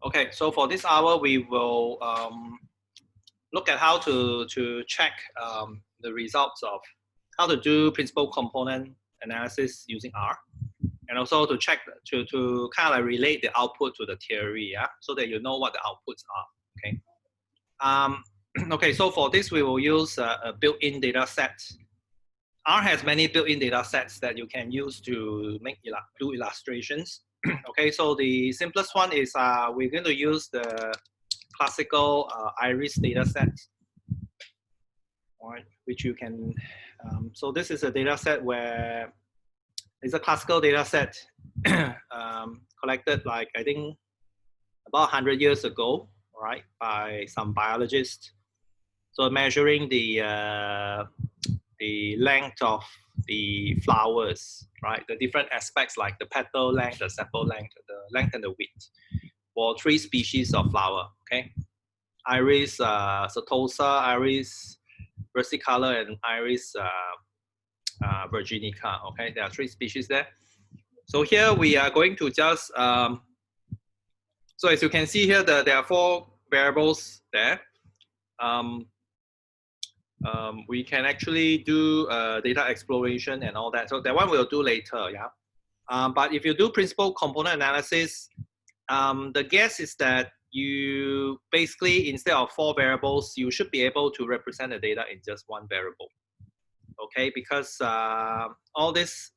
Okay, so for this hour, we will look at how to check the results of how to do principal component analysis using R, and also to check to kind of like relate the output to the theory, yeah, so that you know what the outputs are. Okay. Okay, so for this we will use a built-in data set. R has many built-in data sets that you can use to do illustrations. Okay, so the simplest one is we're going to use the classical iris data set, right, which you can, so this is a data set where it's a classical data set collected like I think about 100 years ago, right, by some biologists. So measuring the length of the flowers, right? The different aspects like the petal length, the sepal length, the length and the width for 3 species of flower, okay? Iris setosa, Iris versicolor, and Iris virginica, okay? There are 3 species there. So here we are going to just, so as you can see here, there are 4 variables there. We can actually do data exploration and all that. So that one we'll do later, yeah. But if you do principal component analysis, the guess is that you basically, instead of 4 variables, you should be able to represent the data in just 1 variable. Okay, because all these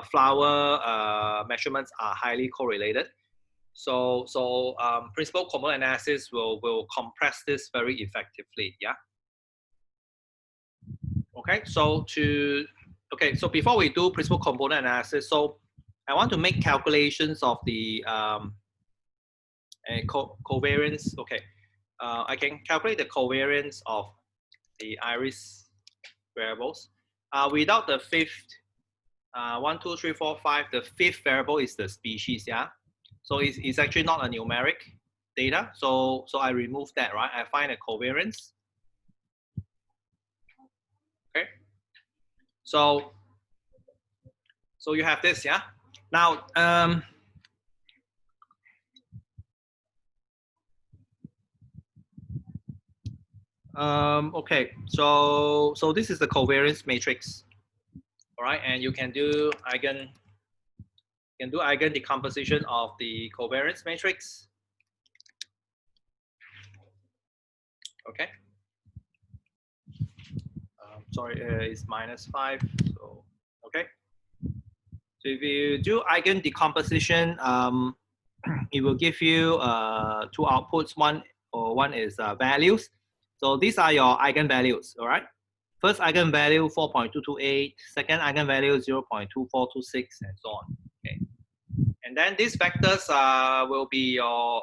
flower measurements are highly correlated. So principal component analysis will compress this very effectively, yeah. Okay, so so before we do principal component analysis, so I want to make calculations of the covariance. Okay, I can calculate the covariance of the iris variables without the 5th. 1, 2, 3, 4, 5. The 5th variable is the species, yeah. So it's actually not a numeric data. So I remove that, right? I find a covariance. Okay. So you have this, yeah. Now, okay. So this is the covariance matrix, all right, and you can do eigen decomposition of the covariance matrix. Okay. Sorry, it's -5. So okay. So if you do eigen decomposition, it will give you 2 outputs. One is values. So these are your eigenvalues, all right? First eigenvalue 4.228, second eigenvalue 0.2426, and so on. Okay. And then these vectors will be your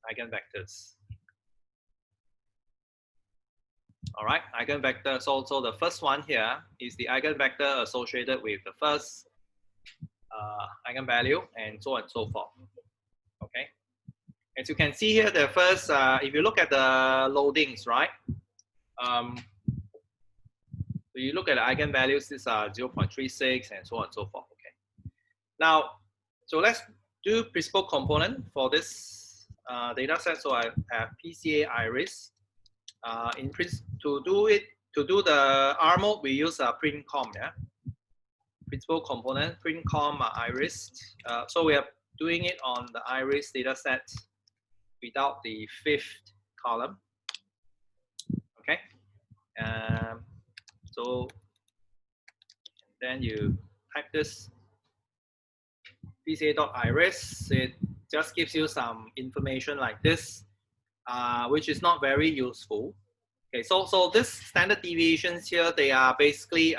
eigenvectors. All right, eigenvector. So the first one here is the eigenvector associated with the first eigenvalue, and so on and so forth. Okay. As you can see here, the first, if you look at the loadings, right? So you look at the eigenvalues, these are 0.36 and so on and so forth. Okay. Now, so let's do principal component for this data set. So I have PCA iris. To do the R mode, we use printcom, yeah. Principal component printcom iris. So we are doing it on the iris data set without the 5th column. Okay. So then you type this PCA.iris. It just gives you some information like this, which is not very useful. Okay, so this standard deviations here, they are basically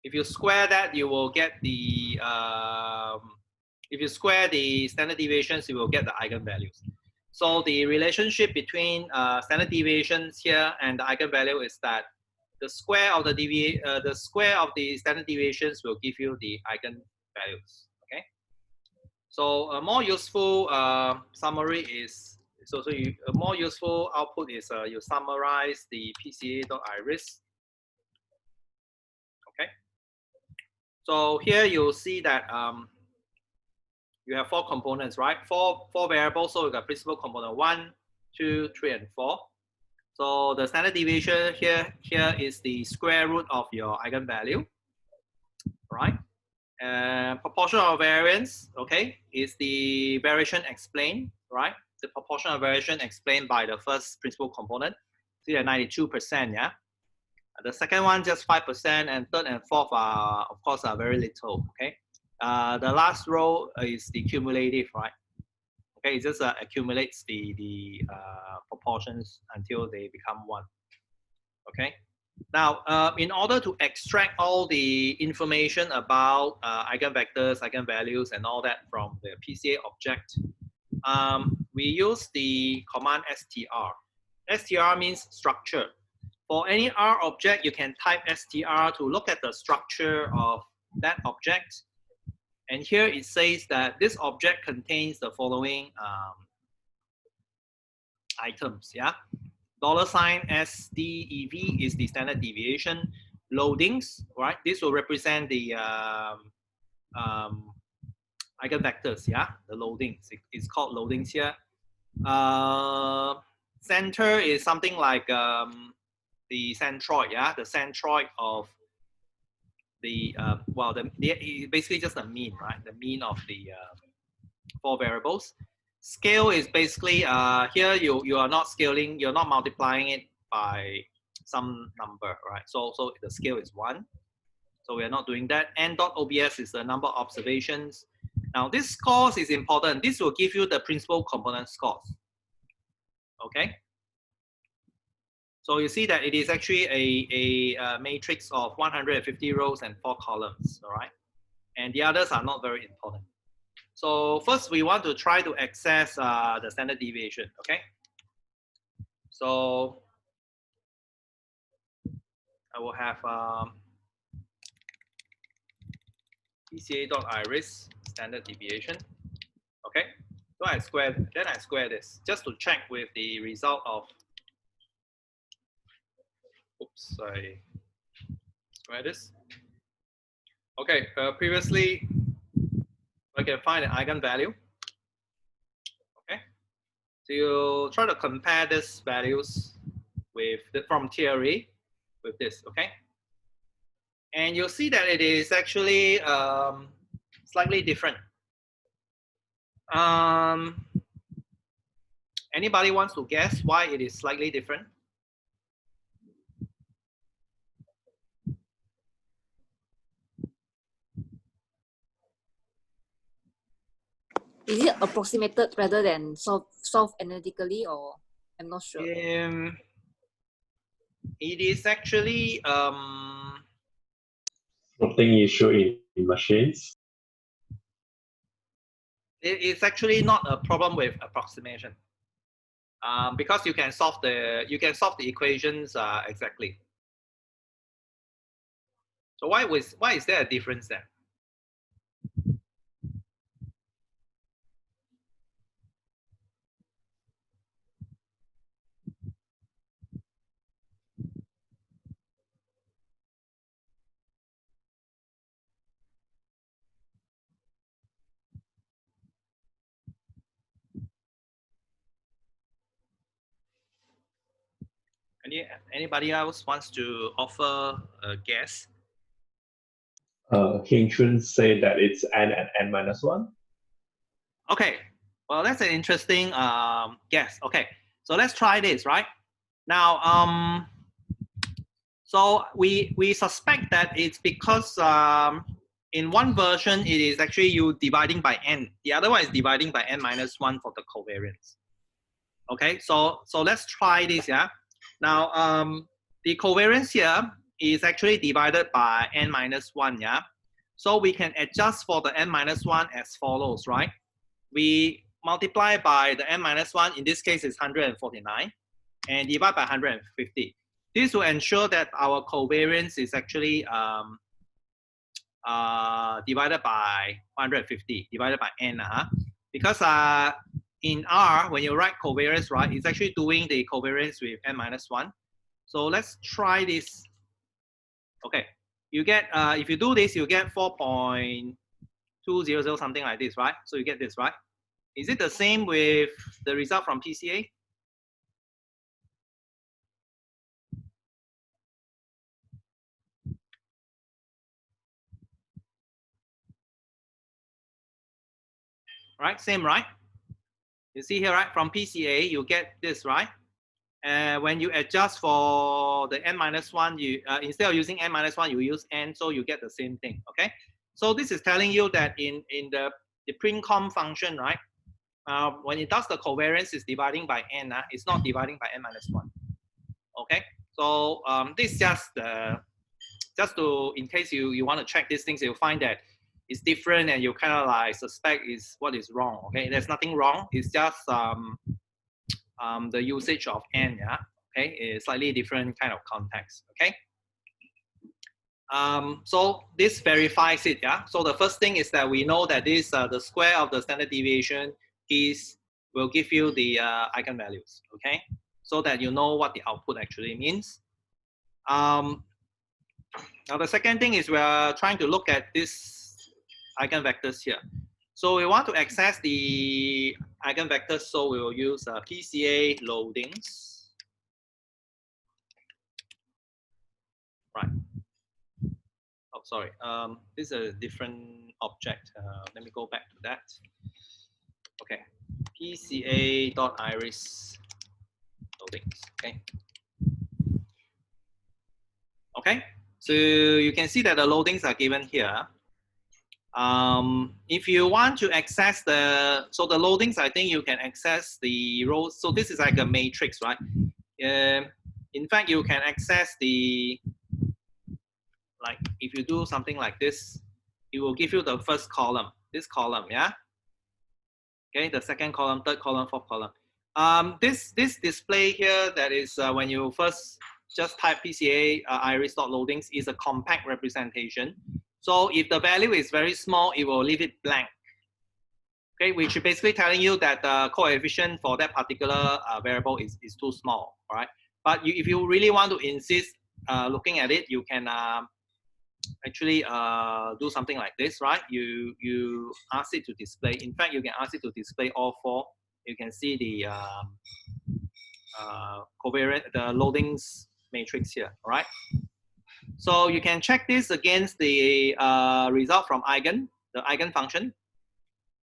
if you square that, you will get the if you square the standard deviations, you will get the eigenvalues. So the relationship between standard deviations here and the eigenvalue is that the square of the standard deviations will give you the eigenvalues. Okay. So a more useful summary is a more useful output is you summarize the PCA.iris So here you'll see that you have 4 components, right? Four variables, so you got principal component 1, 2, 3, and 4. So the standard deviation here is the square root of your eigenvalue, right? Proportional variance, okay, is the variation explained, right? The proportional variation explained by the first principal component, see that 92%, yeah? The second one just 5%, and third and fourth are, of course, are very little, okay? The last row is the cumulative, right? Okay, it just accumulates the proportions until they become 1, okay? Now, in order to extract all the information about eigenvectors, eigenvalues, and all that from the PCA object, we use the command str. Str means structure. For any R object, you can type str to look at the structure of that object. And here it says that this object contains the following items, yeah? $sign SDEV is the standard deviation. Loadings, right? This will represent the eigenvectors, yeah? The loadings, it's called loadings here. Center is something like the centroid, yeah? The centroid of the, well, basically just the mean, right? The mean of the 4 variables. Scale is basically, here you are not scaling, you're not multiplying it by some number, right? So the scale is 1. So we are not doing that. N.obs is the number of observations. Now this scores is important. This will give you the principal component scores. Okay. So you see that it is actually a matrix of 150 rows and 4 columns, all right? And the others are not very important. So first we want to try to access the standard deviation, okay? So I will have PCA.iris standard deviation, okay? So I square this just to check with the result of, oops, I square this. Okay, previously I can find an eigenvalue. Okay, so you try to compare these values with from theory with this. Okay, and you'll see that it is actually slightly different. Anybody wants to guess why it is slightly different? Is it approximated rather than solved analytically, or I'm not sure? It is actually something issue in machines. It's actually not a problem with approximation, because you can solve the equations exactly. So why is there a difference there? Anybody else wants to offer a guess? Hing Chun say that it's n and n minus 1. Okay, well that's an interesting guess. Okay, so let's try this, right? Now, so we suspect that it's because in one version it is actually you dividing by n. The other one is dividing by n minus 1 for the covariance. Okay, so let's try this, yeah. Now, the covariance here is actually divided by n minus 1, yeah. So we can adjust for the n minus 1 as follows, right? We multiply by the n minus 1, in this case is 149, and divide by 150. This will ensure that our covariance is actually divided by 150, divided by n, because in R, when you write covariance, right, it's actually doing the covariance with n minus 1. So let's try this. Okay, you get, if you do this, you get 4.200 something like this, right? So you get this, right? Is it the same with the result from PCA? Right, same, right? You see here, right? From PCA, you get this, right? And when you adjust for the n-1, you instead of using n-1, you use n, so you get the same thing. Okay. So this is telling you that in the printcom function, right? When it does the covariance, it's dividing by n. It's not dividing by n-1. Okay. So this is just to, in case you want to check these things, you'll find that it's different, and you kind of like suspect is what is wrong. Okay. There's nothing wrong. It's just the usage of n, yeah, okay, is slightly different kind of context, okay. So this verifies it, yeah. So the first thing is that we know that this the square of the standard deviation will give you the eigenvalues, okay, so that you know what the output actually means. Now the second thing is we are trying to look at this eigenvectors here. So we want to access the eigenvectors, so we will use PCA loadings. Right. Oh, sorry. This is a different object. Let me go back to that. Okay. PCA.iris loadings. Okay. Okay. So you can see that the loadings are given here. If you want to access the loadings, I think you can access the rows. So this is like a matrix, right? In fact, you can access the, like if you do something like this, it will give you the first column, this column, yeah. Okay, the second column, third column, fourth column. This display here, that is when you first just type PCA iris.loadings, is a compact representation. So if the value is very small, it will leave it blank. Okay, which is basically telling you that the coefficient for that particular variable is too small, all right? But if you really want to insist looking at it, you can actually do something like this, right? You ask it to display. In fact, you can ask it to display all four. You can see the covariant, the loadings matrix here, all right? So you can check this against the result from the eigen function.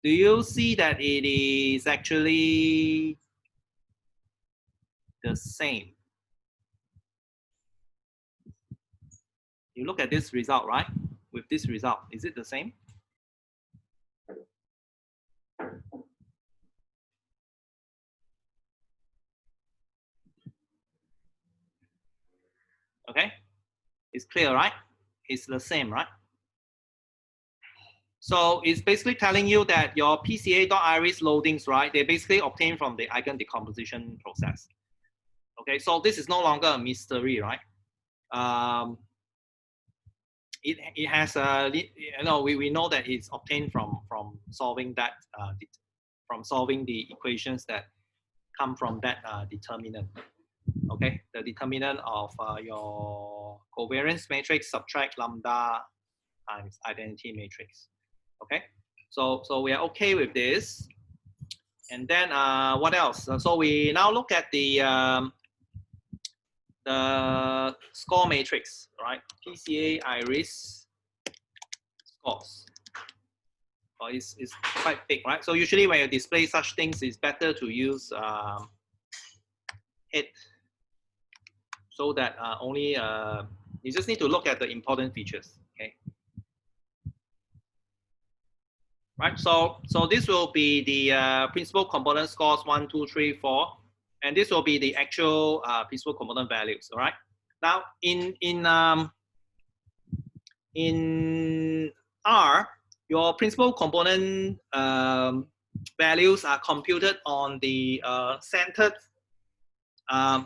Do you see that it is actually the same? You look at this result, right? With this result, is it the same? Okay, it's clear, right? It's the same, right? So it's basically telling you that your PCA.iris loadings, right, they basically obtained from the eigen decomposition process. Okay, so this is no longer a mystery, right? It has we know that it's obtained from solving that from solving the equations that come from that determinant. Okay, the determinant of your covariance matrix subtract lambda times identity matrix. Okay, so we are okay with this. And then what else? So we now look at the score matrix, right? PCA iris scores. It's quite big, right? So usually when you display such things, it's better to use it, so that only you just need to look at the important features. Okay. Right. So this will be the principal component scores 1, 2, 3, 4, and this will be the actual principal component values. All right. Now in R, your principal component values are computed on the centered.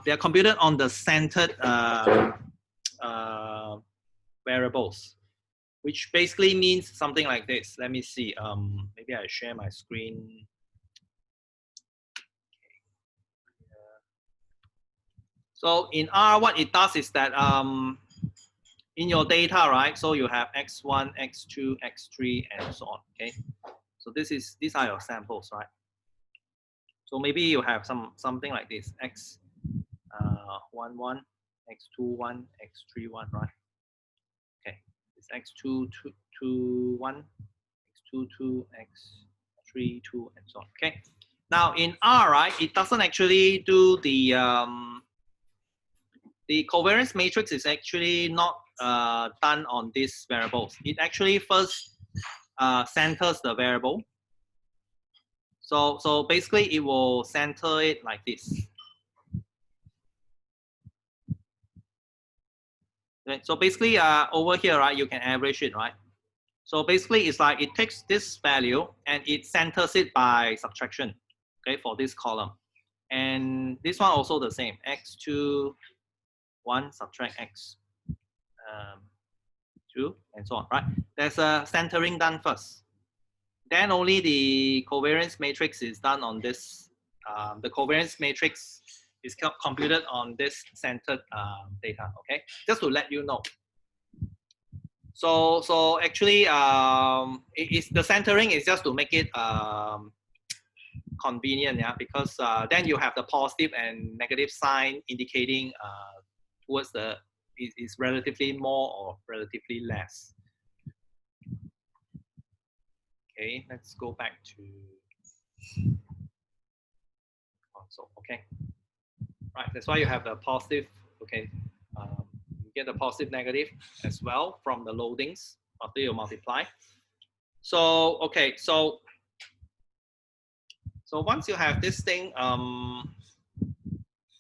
They are computed on the centered variables, which basically means something like this. Let me see. Maybe I share my screen. So in R, what it does is that in your data, right? So you have x1, x2, x3, and so on. Okay. So these are your samples, right? So maybe you have something like this: x11, x21, x31, right? Okay. It's x221, x22, x32, and so on. Okay. Now in R, right, it doesn't actually do the covariance matrix is actually not done on these variables. It actually first centers the variable. So basically it will center it like this. Right? So basically over here, right, you can average it, right? So basically it's like it takes this value and it centers it by subtraction, okay, for this column. And this one also the same, x2, 1 subtract x 2, and so on, right? There's a centering done first. Then only the covariance matrix is done on this. The covariance matrix is computed on this centered data, okay? Just to let you know. So actually, the centering is just to make it convenient, yeah, because then you have the positive and negative sign indicating towards the is relatively more or relatively less. Okay, let's go back to console. Okay, right. That's why you have the positive. Okay, you get the positive, negative as well from the loadings after you multiply. So okay, so once you have this thing,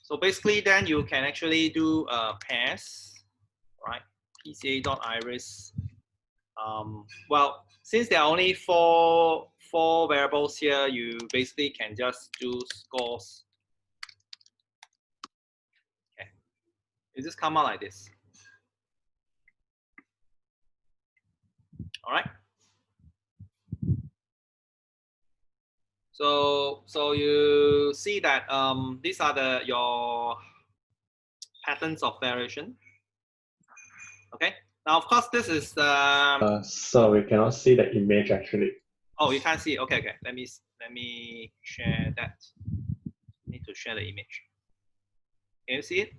so basically then you can actually do pairs, right? PCA.iris. Well, since there are only four variables here, you basically can just do scores. Okay, it just come out like this. All right. So you see that these are your patterns of variation. Okay. Now, of course, this is So we cannot see the image actually. oh, you can't see. Okay, okay. Let me share that. Need to share the image. Can you see it?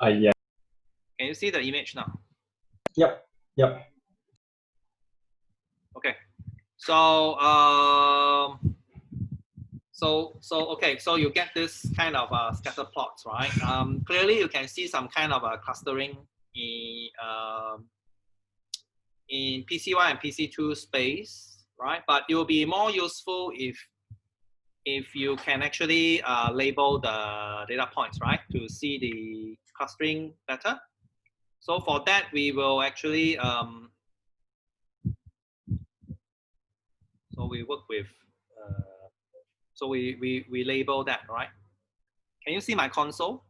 Yeah. Can you see the image now? Yep. Yep. Okay. So okay. So you get this kind of scatter plots, right? Clearly, you can see some kind of a clustering in PC1 and PC2 space, right? But it will be more useful if you can actually label the data points, right, to see the clustering better. So for that, we will actually so we work with so we label that, right? Can you see my console?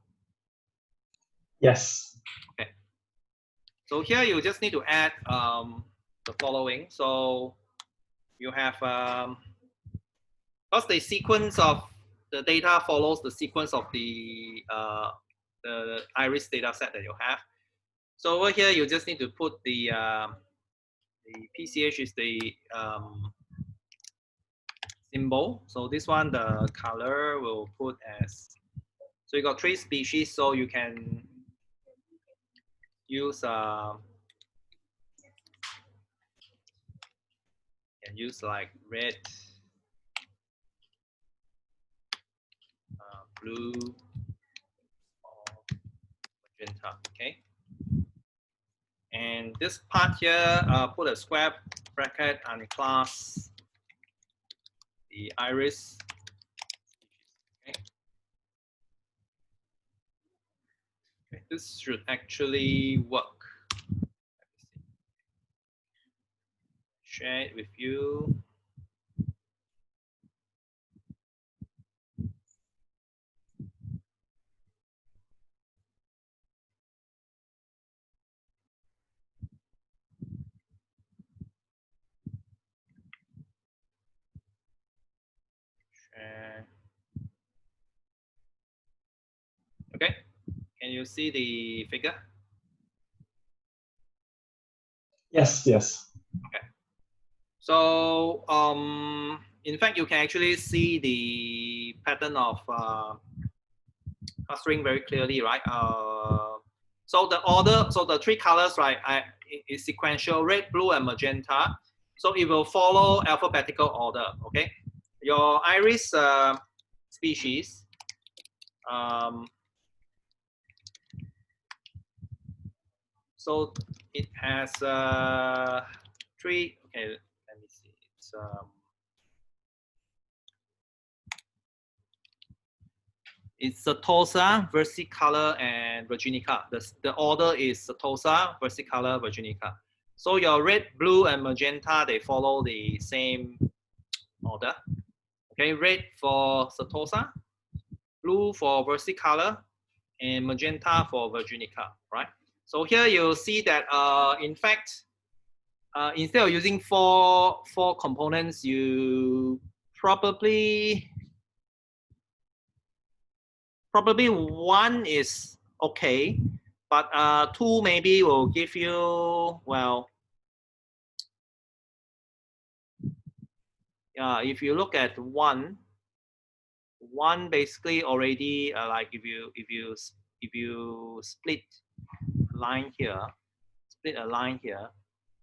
Yes. Okay. So here you just need to add the following. So you have because the sequence of the data follows the sequence of the iris data set that you have. So over here, you just need to put the PCH is the symbol. So this one, the color will put as, so you got 3 species, so you can use like red, blue, or magenta. Okay. And this part here, put a square bracket and class the iris. Okay. Okay. This should actually work. Share it with you. Share. Okay, can you see the figure? Yes, yes. Okay. So in fact, you can actually see the pattern of clustering very clearly, right? So the order, so the three colors, right, is sequential: red, blue, and magenta. So it will follow alphabetical order. Okay, your iris species. So it has three. Okay, let me see. It's Setosa, versicolor, and virginica. The order is Setosa, versicolor, virginica. So your red, blue, and magenta, they follow the same order. Okay, red for Setosa, blue for versicolor, and magenta for virginica, right? So here you'll see that in fact, instead of using four components, you probably one is okay, but two maybe will give you, well, if you look at one basically already like if you split a line here,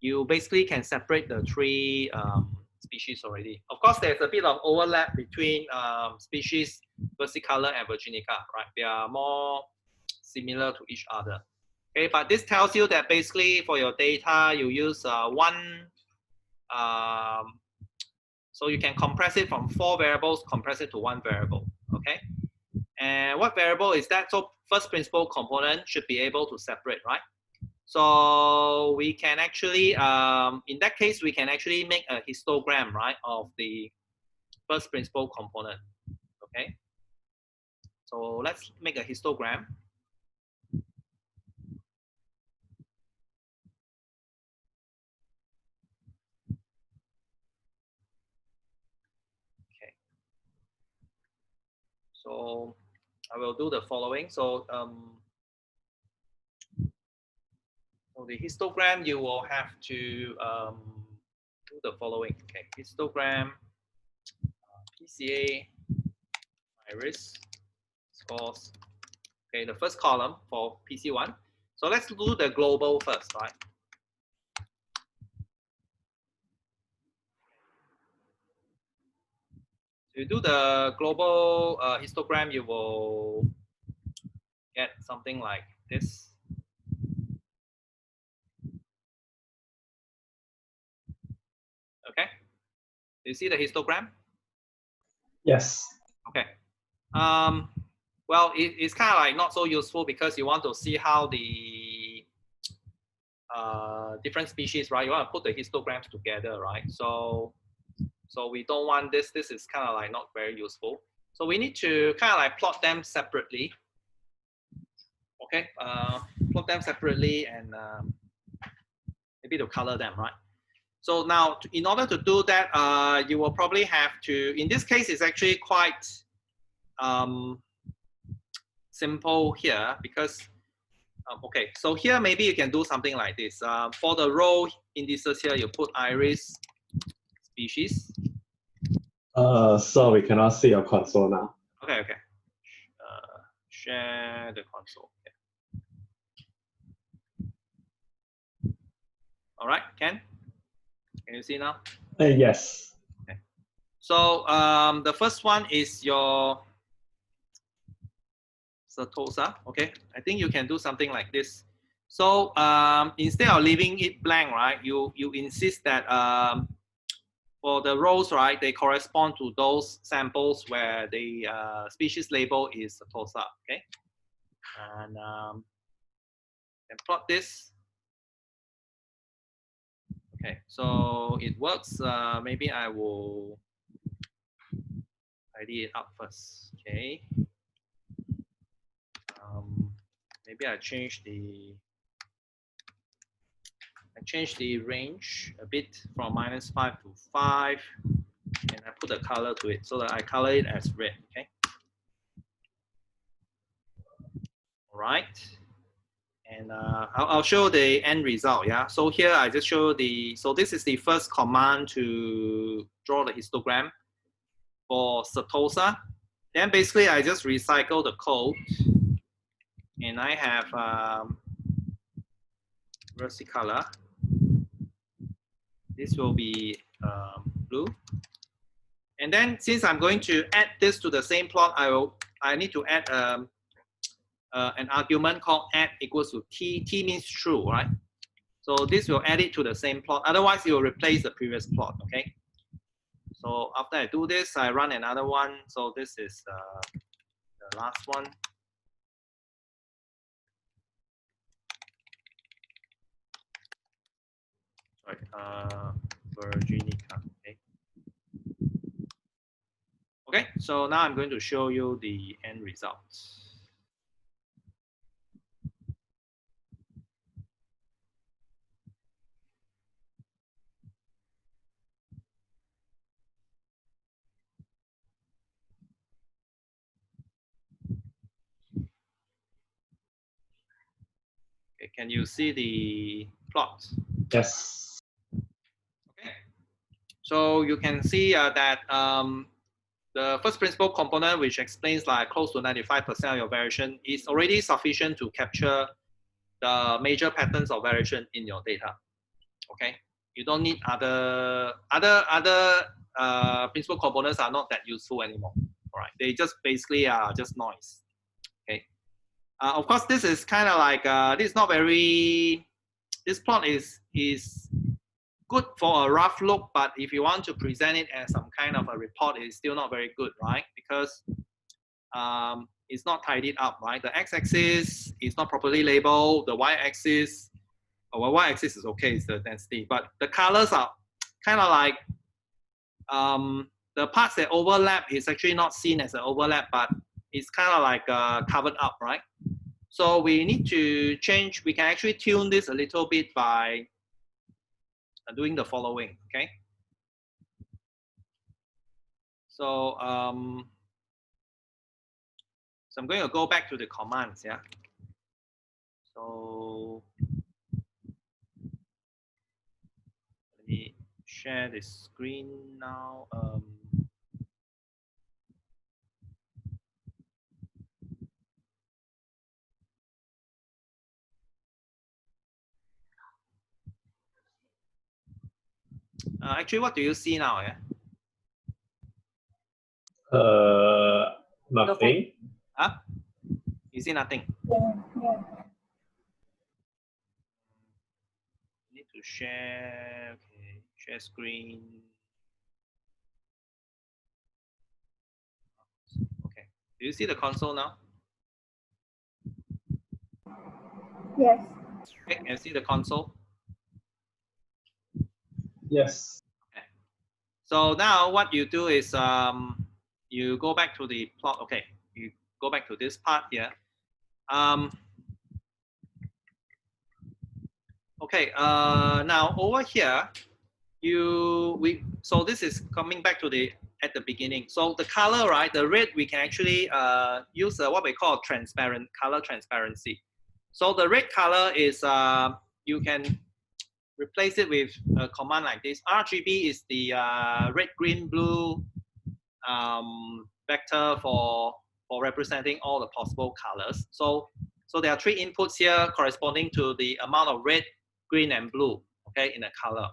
you basically can separate the three species already. Of course, there's a bit of overlap between species versicolor and virginica, right? They are more similar to each other. Okay, but this tells you that basically for your data, you use one, so you can compress it from 4 variables, compress it to 1 variable, okay? And what variable is that? So first principle component should be able to separate, right? So we can actually, in that case, we can actually make a histogram, right, of the first principle component, okay? So let's make a histogram. Okay. So I will do the following. So so the histogram, you will have to do the following. Okay, histogram, PCA, iris, scores. Okay, the first column for PC1. So let's do the global first, right? To do the global histogram, you will get something like this. Okay, do you see the histogram? Yes. Okay. Well, it's kind of like not so useful because you want to see how the different species, right? You want to put the histograms together, right? So we don't want this. This is kind of like not very useful. So we need to kind of like plot them separately. Okay, plot them separately and maybe to color them, right? So now, in order to do that, you will probably have to, in this case, it's actually quite simple here because, okay, so here maybe you can do something like this. For the row indices here, you put iris species. So we cannot see your console now. Okay, okay. Share the console. Okay. All right, Ken, can you see now? Yes. Okay. So the first one is your Setosa. Okay, I think you can do something like this. So instead of leaving it blank, right, you insist that for the rows, right, they correspond to those samples where the species label is Setosa. Okay, and plot this. Okay, so it works. Maybe I will tidy it up first. Okay. Maybe I change the range a bit from -5 to 5, and I put a color to it so that I color it as red. Okay. right? And I'll show the end result, yeah? So here I just show so this is the first command to draw the histogram for Setosa. Then basically I just recycle the code and I have versicolor. This will be blue. And then since I'm going to add this to the same plot, I need to add an argument called add equals to t. T means true, right? So this will add it to the same plot. Otherwise, it will replace the previous plot, okay? So after I do this, I run another one. So this is the last one. Sorry, Virginica, okay. Okay, so now I'm going to show you the end results. Okay, can you see the plot? Yes. Okay, so you can see that the first principal component, which explains like close to 95% of your variation, is already sufficient to capture the major patterns of variation in your data. Okay, you don't need other principal components are not that useful anymore. All right, they just basically are just noise. Okay, of course this is kind of like this is not very. This plot is good for a rough look, but if you want to present it as some kind of a report, it's still not very good, right? Because it's not tidied up, right? The x-axis is not properly labeled. The y-axis, well, y-axis is okay, it's the density, but the colors are kind of like the parts that overlap is actually not seen as an overlap, but it's kind of like covered up, right? So we need to change. We can actually tune this a little bit by doing the following, okay? So, so I'm going to go back to the commands, yeah? So let me share the screen now. Actually, what do you see now, yeah? Nothing. Huh? You see nothing? Need to share, okay, share screen. Okay, do you see the console now? Yes. Okay, can you see the console? Yes. Okay. So now what you do is you go back to the plot. Okay, you go back to this part here. Okay, now over here, so this is coming back to at the beginning. So the color, right? The red, we can actually use what we call transparent color transparency. So the red color is you can replace it with a command like this. RGB is the red, green, blue vector for representing all the possible colors. So there are 3 inputs here corresponding to the amount of red, green, and blue, okay, in a color.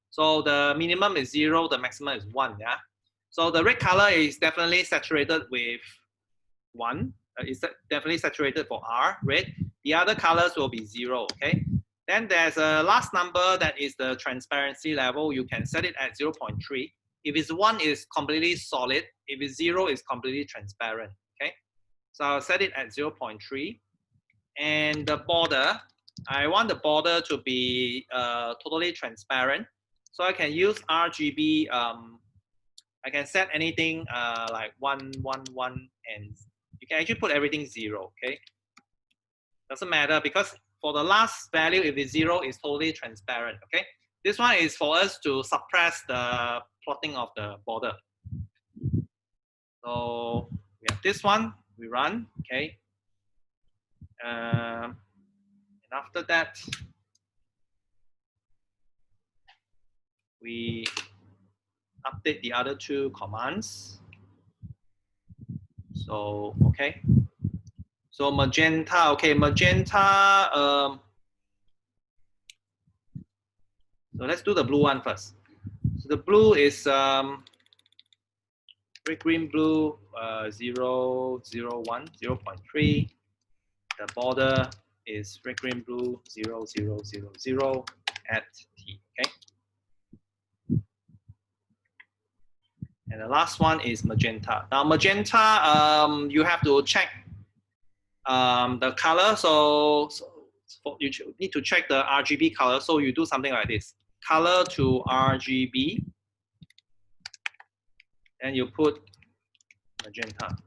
So the minimum is 0, the maximum is 1, yeah? So the red color is definitely saturated with 1. It's definitely saturated for R, red. The other colors will be 0, okay? Then there's a last number that is the transparency level. You can set it at 0.3. If it's 1, it's completely solid. If it's 0, it's completely transparent, okay? So I'll set it at 0.3. And the border, I want the border to be totally transparent. So I can use RGB. I can set anything like 1, 1, 1, and you can actually put everything 0, okay? Doesn't matter because for the last value, if it's 0, it's totally transparent, okay? This one is for us to suppress the plotting of the border. So we have this one, we run, okay? And after that, we update the other two commands. So, okay. So magenta, okay, magenta. So let's do the blue one first. So the blue is red, green, blue, 0, 0, 1, 0.3. The border is red, green, blue, 0, 0, 0, 0 at T, okay? And the last one is magenta. Now magenta, you have to check the color. So you need to check the RGB color. So you do something like this. Color to RGB. And you put magenta.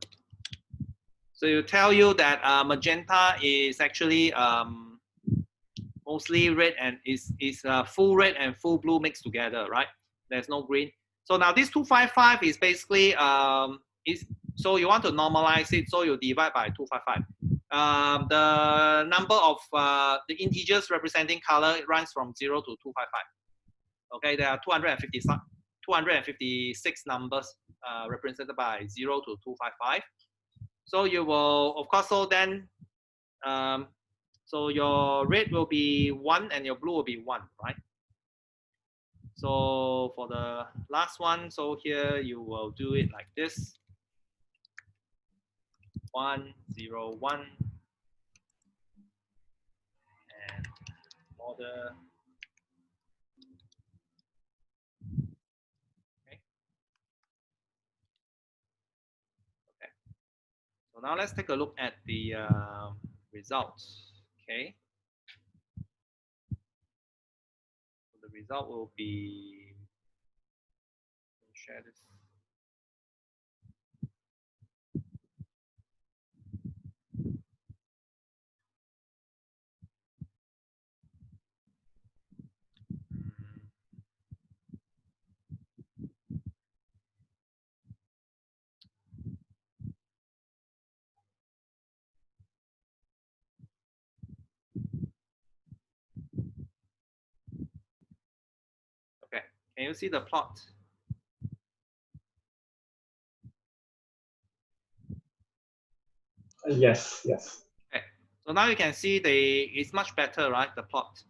So you tell you that magenta is actually mostly red and is full red and full blue mixed together, right? There's no green. So now this 255 is basically so you want to normalize it, so you divide by 255. The number of the integers representing color runs from 0 to 255. Okay, there are 256 numbers represented by 0 to 255. So you will, of course, so then, so your red will be 1 and your blue will be 1, right? So for the last one, so here you will do it like this. 1, 0, 1. And order. Okay. Okay. So now let's take a look at the results. Okay. So the result will be, share this. Okay, can you see the plot? Yes, yes. Okay, so now you can see it's much better, right? The plot.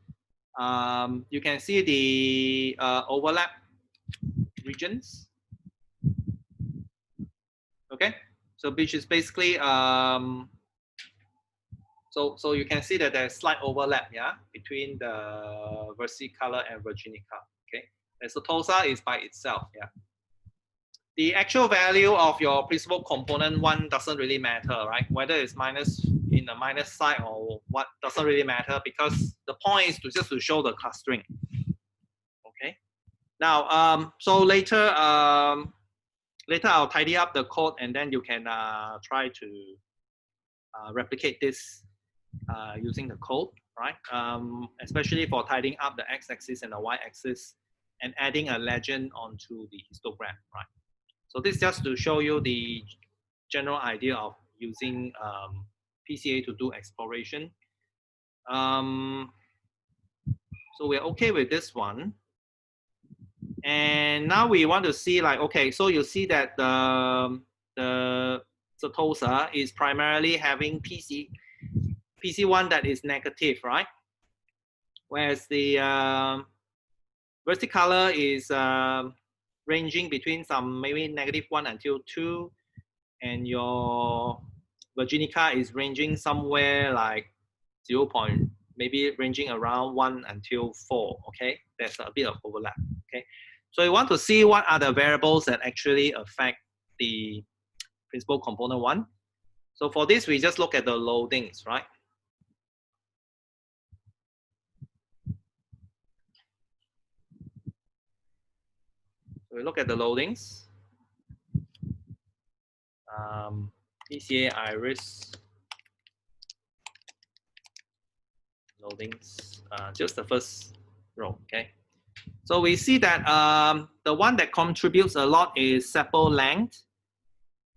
You can see the overlap regions. Okay, so which is basically so you can see that there's slight overlap, yeah, between the versicolor and virginica. Okay, and so TOSA is by itself, yeah. The actual value of your principal component one doesn't really matter, right? Whether it's minus in the minus side or what doesn't really matter, because the point is just to show the clustering. Okay. Now, so later I'll tidy up the code and then you can try to replicate this using the code, right? Especially for tidying up the x-axis and the y-axis and adding a legend onto the histogram, right? So this is just to show you the general idea of using PCA to do exploration. So we're okay with this one. And now we want to see, like, okay, so you see that the TOSA is primarily having PC1 that is negative, right? Whereas the versicolor is ranging between some maybe -1 until 2, and your virginica is ranging somewhere like 0. Maybe ranging around 1 until 4. Okay, there's a bit of overlap. Okay, so you want to see what are the variables that actually affect the principal component one. So for this, we just look at the loadings, right? So we look at the loadings. PCA iris loadings, just the first row, okay? So we see that the one that contributes a lot is sepal length,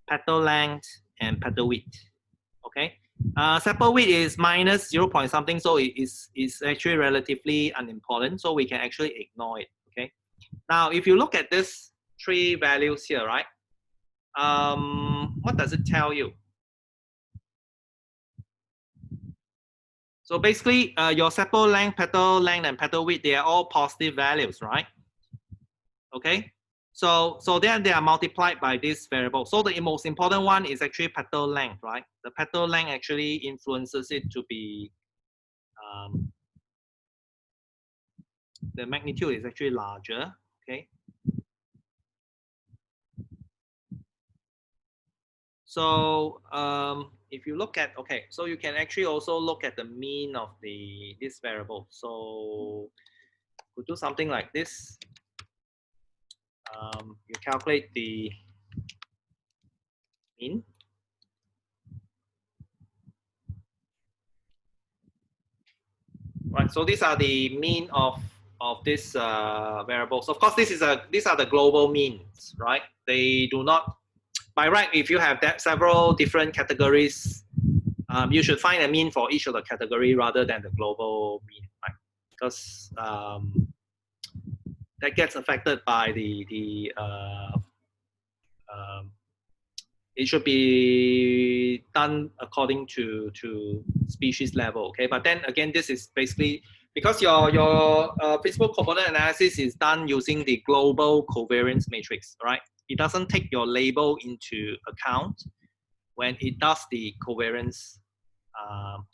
petal length, and petal width, okay? Sample width is minus 0 point something, so it is actually relatively unimportant, so we can actually ignore it. Okay. Now, if you look at this three values here, right? What does it tell you? So basically, your sepal length, petal length, and petal width, they are all positive values, right? Okay. So then they are multiplied by this variable. So the most important one is actually petal length, right? The petal length actually influences it to be, the magnitude is actually larger, okay? So if you look at, okay, so you can actually also look at the mean of this variable. So we'll do something like this. You calculate the mean. Right, so these are the mean of this variables. Of course, these are the global means, right? They do not, by right, if you have that several different categories, you should find a mean for each of the category rather than the global mean, right? Because that gets affected by it should be done according to species level, okay? But then again, this is basically because your principal component analysis is done using the global covariance matrix, right? It doesn't take your label into account when it does the covariance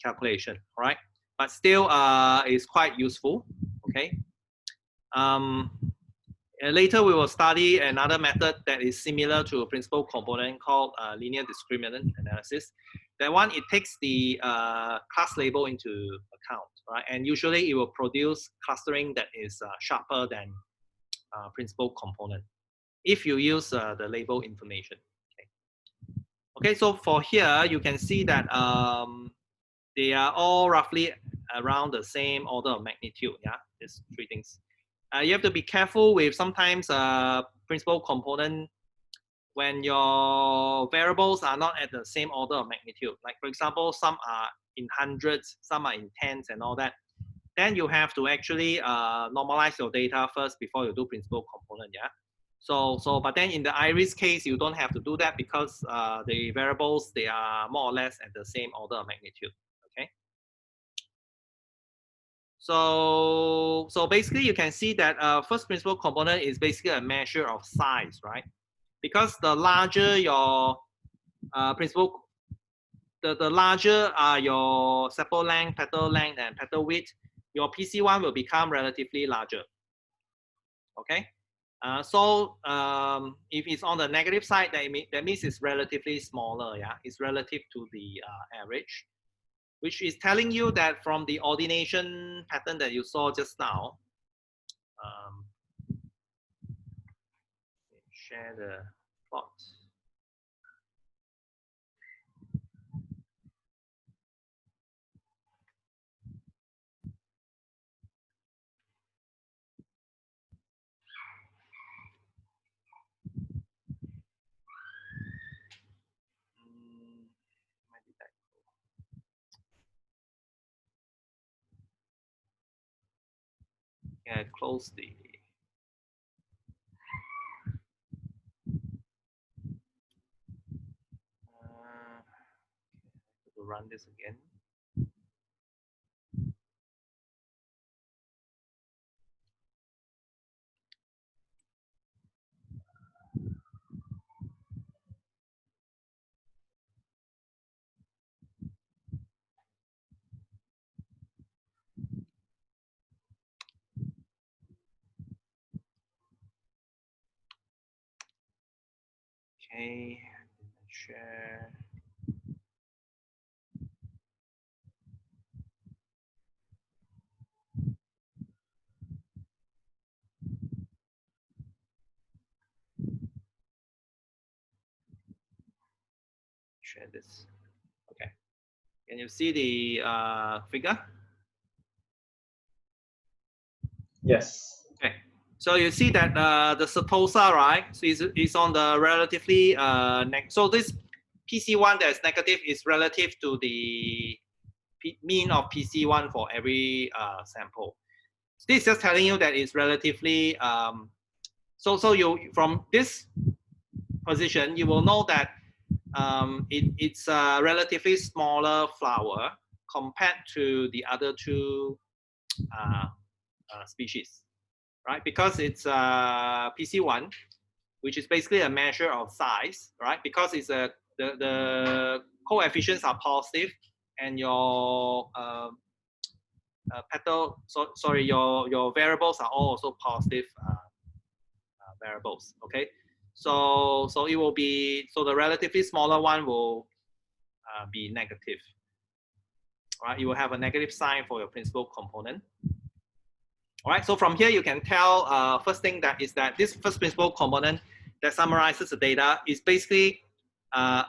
calculation, right? But still, it's quite useful, okay? Later, we will study another method that is similar to a principal component called linear discriminant analysis. That one, it takes the class label into account, right? And usually, it will produce clustering that is sharper than principal component if you use the label information. Okay, so for here, you can see that they are all roughly around the same order of magnitude. Yeah, these three things. You have to be careful with sometimes principal component when your variables are not at the same order of magnitude. Like for example, some are in hundreds, some are in tens and all that. Then you have to actually normalize your data first before you do principal component. Yeah. But then in the iris case, you don't have to do that because the variables, they are more or less at the same order of magnitude. Okay. So basically, you can see that first principal component is basically a measure of size, right? Because the larger your principal, the larger are your sepal length, petal length, and petal width, your PC1 will become relatively larger. Okay. If it's on the negative side, that means it's relatively smaller. Yeah, it's relative to the average, which is telling you that from the ordination pattern that you saw just now, share the plot. Yeah, close the. To run this again. Okay, share. Share this. Okay. Can you see the figure? Yes. Okay. So you see that the setosa, right? So it's on the relatively so this PC1 that is negative is relative to the mean of PC1 for every sample. This is just telling you that it's relatively, so you, from this position, you will know that it's a relatively smaller flower compared to the other two species, right? Because it's PC1, which is basically a measure of size, right? Because it's the coefficients are positive, and your petal, sorry, your variables are also positive variables. Okay, so it will be, so the relatively smaller one will be negative, right? You will have a negative sign for your principal component. All right, so from here you can tell, first thing that is that this first principal component that summarizes the data is basically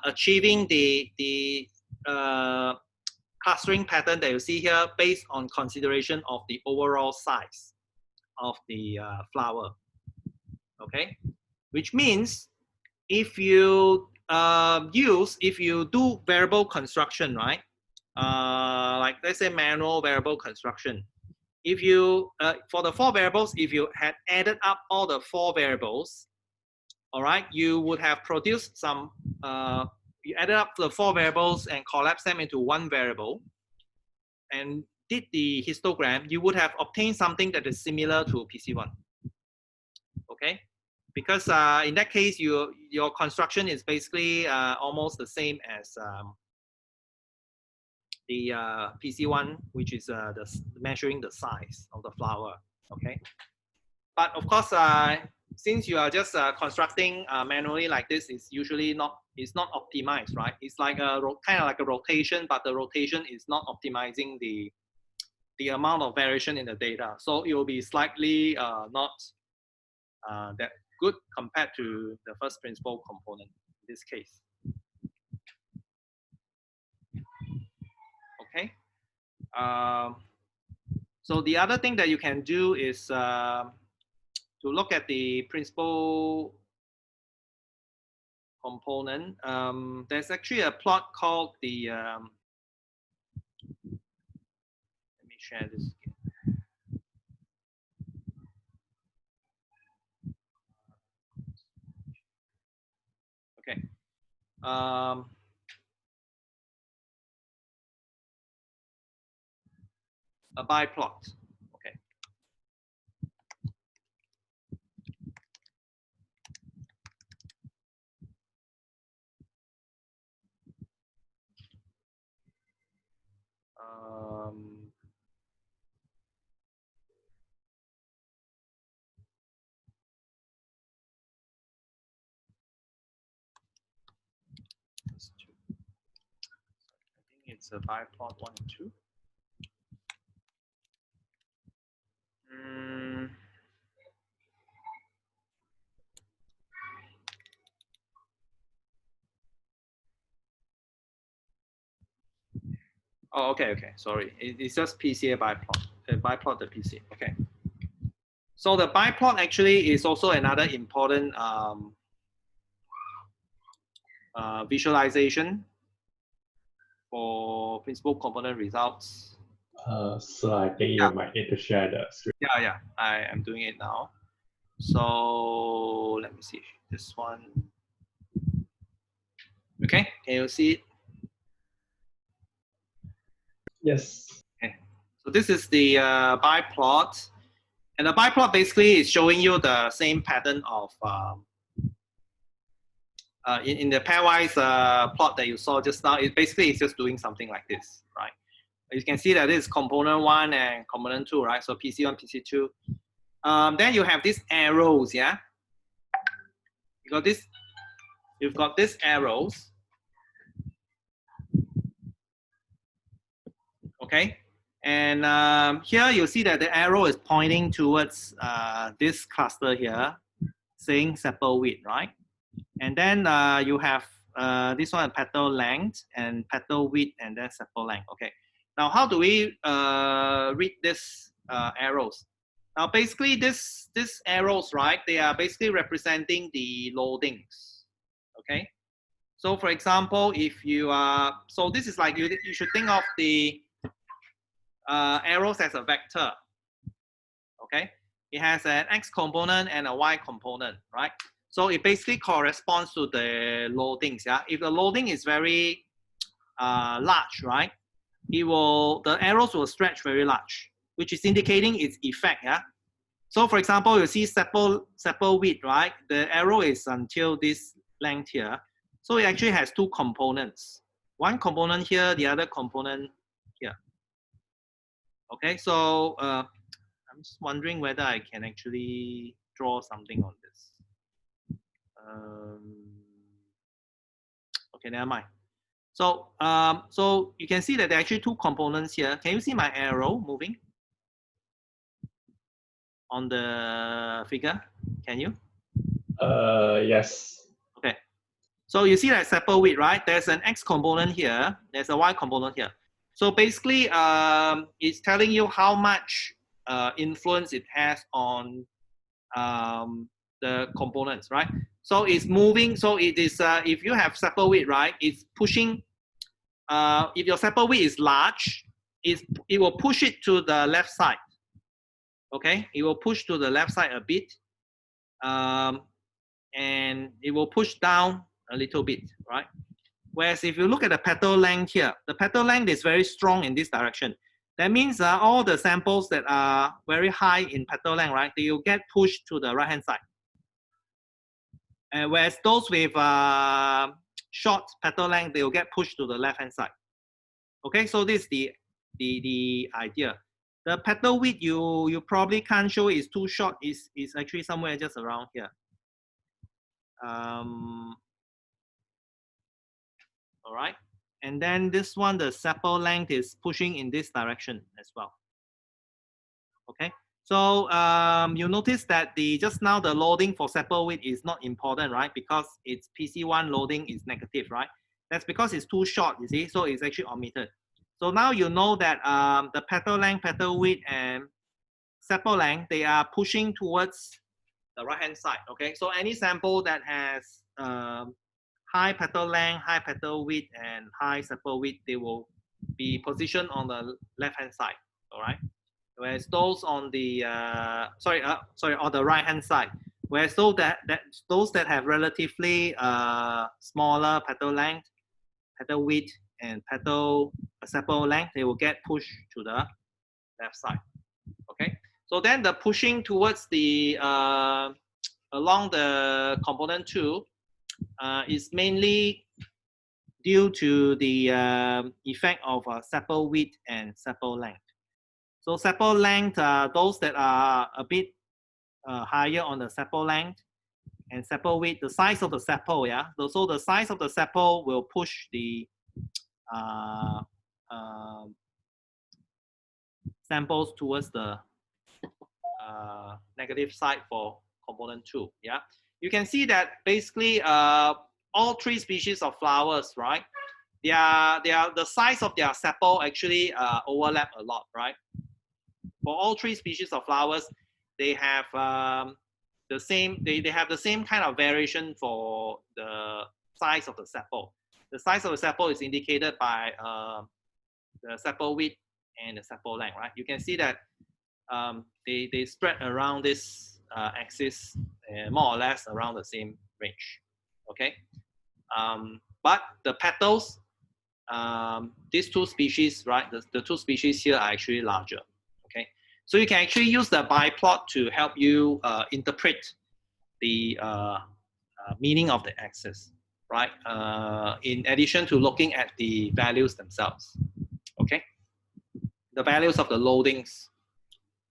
achieving the clustering pattern that you see here based on consideration of the overall size of the flower. Okay, which means if you if you do variable construction, right? Like let's say manual variable construction. If you, for the 4 variables, if you had added up all the 4 variables, all right, you would have produced some, you added up the 4 variables and collapsed them into 1 variable and did the histogram, you would have obtained something that is similar to PC1. Okay, because in that case, your construction is basically almost the same as the PC1, which is measuring the size of the flower. Okay, but of course, since you are just constructing manually like this, it's usually not, it's not optimized, right? It's like a kind of like a rotation, but the rotation is not optimizing the amount of variation in the data. So it will be slightly not that good compared to the first principal component in this case. Okay. So the other thing that you can do is to look at the principal component. There's actually a plot called the, let me share this again. Okay. A biplot. Okay. I think it's a biplot 1 and 2. Oh, okay, okay. Sorry, it's just PCA biplot. Biplot the PC. Okay. So the biplot actually is also another important visualization for principal component results. So I think you might need to share the screen. Yeah, yeah, I am doing it now. So let me see this one. Okay, can you see it? Yes. Okay. So this is the biplot, and the biplot basically is showing you the same pattern of in the pairwise plot that you saw just now. It basically is just doing something like this, right? You can see that this is component 1 and component 2, right? So PC1, PC2. Then you have these arrows, yeah. You've got these arrows. Okay, and here you see that the arrow is pointing towards this cluster here, saying sepal width, right? And then you have this one, petal length and petal width, and then sepal length. Okay, now how do we read this arrows? Now basically these arrows, right, they are basically representing the loadings. Okay, So for example, if you are, so this is like, you should think of the arrows as a vector, okay? It has an X component and a Y component, right? So it basically corresponds to the loadings, yeah? If the loading is very large, right? The arrows will stretch very large, which is indicating its effect, yeah? So for example, you see sepal width, right? The arrow is until this length here. So it actually has two components. One component here, the other component here. Okay, so I'm just wondering whether I can actually draw something on this. Okay, never mind. So, so you can see that there are actually two components here. Can you see my arrow moving on the figure? Can you? Yes. Okay. So you see that sepal width, right? There's an X component here. There's a Y component here. So basically, it's telling you how much influence it has on the components, right? So it's moving. So it is, if you have sepal width, right, it's pushing. If your sepal width is large, it will push it to the left side. Okay, it will push to the left side a bit, and it will push down a little bit, right? Whereas if you look at the petal length here, the petal length is very strong in this direction. That means all the samples that are very high in petal length, right, they will get pushed to the right-hand side. And whereas those with short petal length, they will get pushed to the left-hand side. Okay, so this is the idea. The petal width you probably can't show is too short. Is actually somewhere just around here. All right, and then this one, the sepal length is pushing in this direction as well. Okay, so you notice that just now the loading for sepal width is not important, right? Because its PC1 loading is negative, right? That's because it's too short, you see, so it's actually omitted. So now you know that the petal length, petal width, and sepal length, they are pushing towards the right-hand side, okay? So any sample that has high petal length, high petal width, and high sepal width, they will be positioned on the left-hand side, all right? Whereas those on the, on the right-hand side, whereas those that have relatively smaller petal length, petal width, and petal sepal length, they will get pushed to the left side. Okay, so then the pushing towards the along the component 2 is mainly due to the effect of sepal width and sepal length. So sepal length, those that are a bit higher on the sepal length, and sepal width, the size of the sepal, yeah. So the size of the sepal will push the samples towards the negative side for component 2. Yeah, you can see that basically all 3 species of flowers, right? The size of their sepal actually overlap a lot, right? For all 3 species of flowers, they have the same. They have the same kind of variation for the size of the sepal. The size of the sepal is indicated by the sepal width and the sepal length, right? You can see that they spread around this axis more or less around the same range, okay? But the petals, these 2 species, right? The 2 species here are actually larger, okay? So you can actually use the biplot to help you interpret the meaning of the axis, right? In addition to looking at the values themselves, okay? The values of the loadings.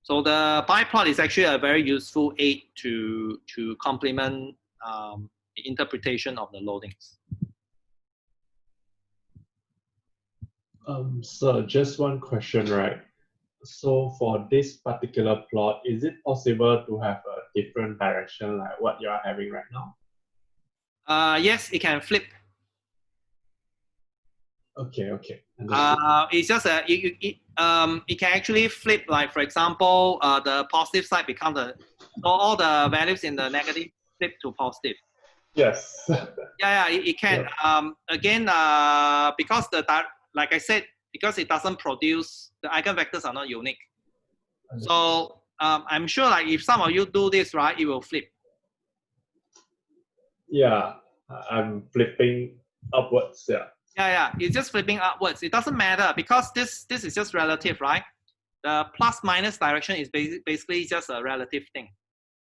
So the biplot is actually a very useful aid to complement the interpretation of the loadings. So just one question, right? So for this particular plot, is it possible to have a different direction like what you are having right now? Yes, it can flip. Okay. It's just it can actually flip. Like for example, the positive side becomes so all the values in the negative flip to positive. Yes. Yeah, it can. Yep. Again, because like I said, because it doesn't produce, the eigenvectors are not unique. So I'm sure like if some of you do this, right, it will flip. Yeah, I'm flipping upwards. Yeah. Yeah, it's just flipping upwards. It doesn't matter because this is just relative, right? The plus minus direction is basically just a relative thing.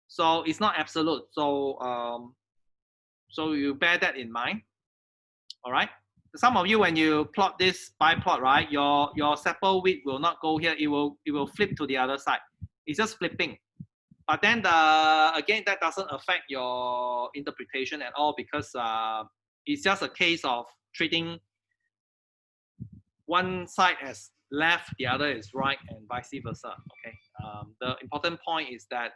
So it's not absolute. So so you bear that in mind. All right. Some of you, when you plot this biplot, right, your sepal width will not go here. It will flip to the other side. It's just flipping. But then again, that doesn't affect your interpretation at all because it's just a case of treating one side as left, the other is right, and vice versa. Okay. The important point is that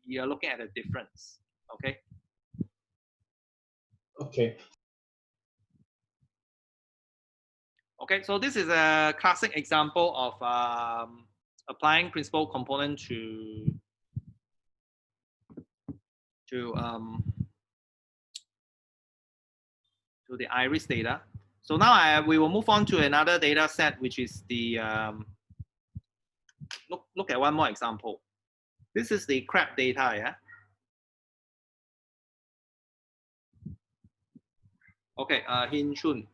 you're looking at the difference. Okay. Okay. Okay. So this is a classic example of applying principal component to the iris data. So now we will move on to another data set, which is the look at one more example. This is the crab data, yeah. Okay, Hin Chun.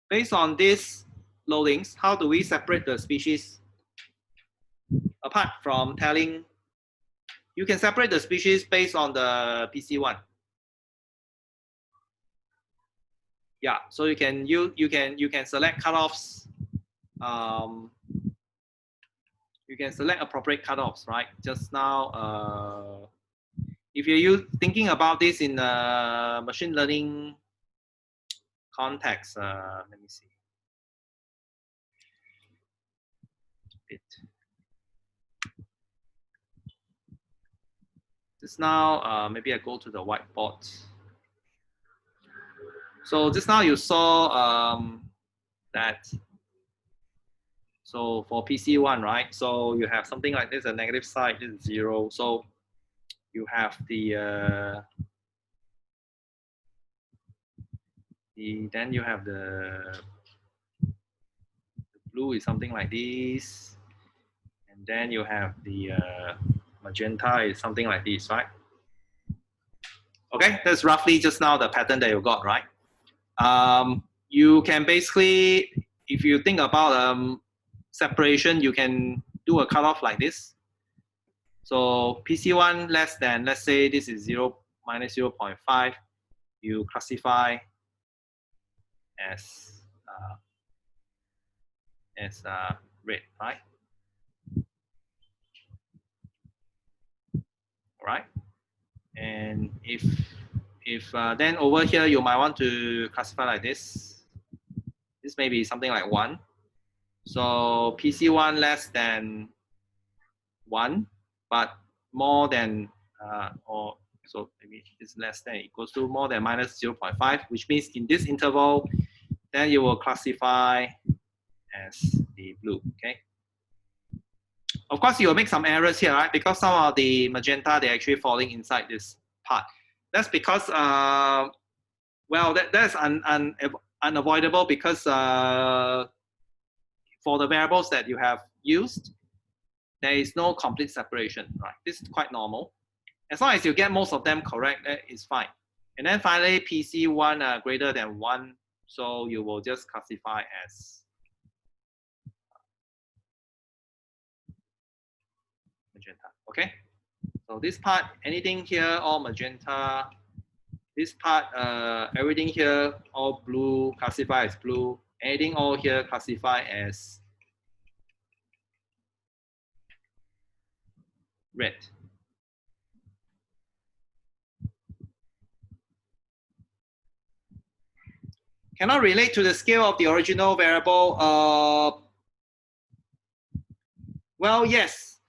Based on these loadings, how do we separate the species? Apart from telling, you can separate the species based on the PC1. Yeah, so you can select cutoffs. You can select appropriate cutoffs, right? Just now, if you're thinking about this in a machine learning context, let me see. Just now, maybe I go to the whiteboard. So just now you saw that. So for PC1, right? So you have something like this, a negative side, this is 0. So you have then you have the blue is something like this, and then you have the magenta is something like this, right? Okay, that's roughly just now the pattern that you got, right? You can basically, if you think about separation, you can do a cutoff like this. So PC1 less than, let's say this is 0 minus 0.5, you classify as red, right? All right. And if then over here you might want to classify like this. This may be something like 1. So PC1 less than 1, but more than or so maybe it's less than equals to more than minus 0.5, which means in this interval, then you will classify as the blue. Okay. Of course, you will make some errors here, right? Because some of the magenta, they're actually falling inside this part. That's because, well, that's unavoidable because for the variables that you have used, there is no complete separation, right? This is quite normal. As long as you get most of them correct, that is fine. And then finally, PC1 greater than 1, so you will just classify as magenta, okay? So this part, anything here, all magenta. This part, everything here, all blue, classify as blue. Anything all here, classify as red. Cannot relate to the scale of the original variable. Well, yes.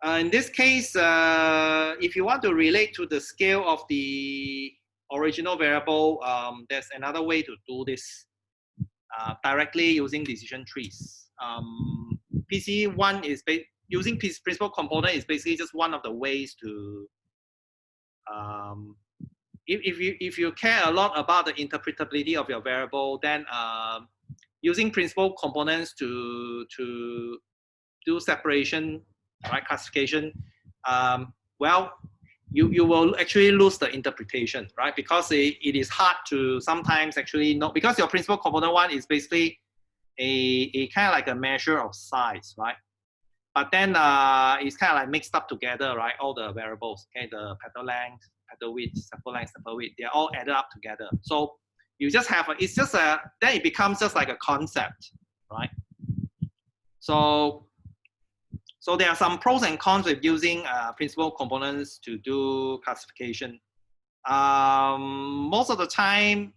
In this case, if you want to relate to the scale of the original variable, there's another way to do this directly using decision trees. PC1 is using principal component is basically just one of the ways to, if you care a lot about the interpretability of your variable, then using principal components to do separation, right, classification, well, you will actually lose the interpretation, right? Because it is hard to sometimes actually know, because your principal component one is basically a kind of like a measure of size, right? But then it's kind of like mixed up together, right? All the variables, okay, the petal length, petal width, sepal length, sepal width, they're all added up together. So you just have it's just then it becomes just like a concept, right? So there are some pros and cons with using principal components to do classification. Most of the time,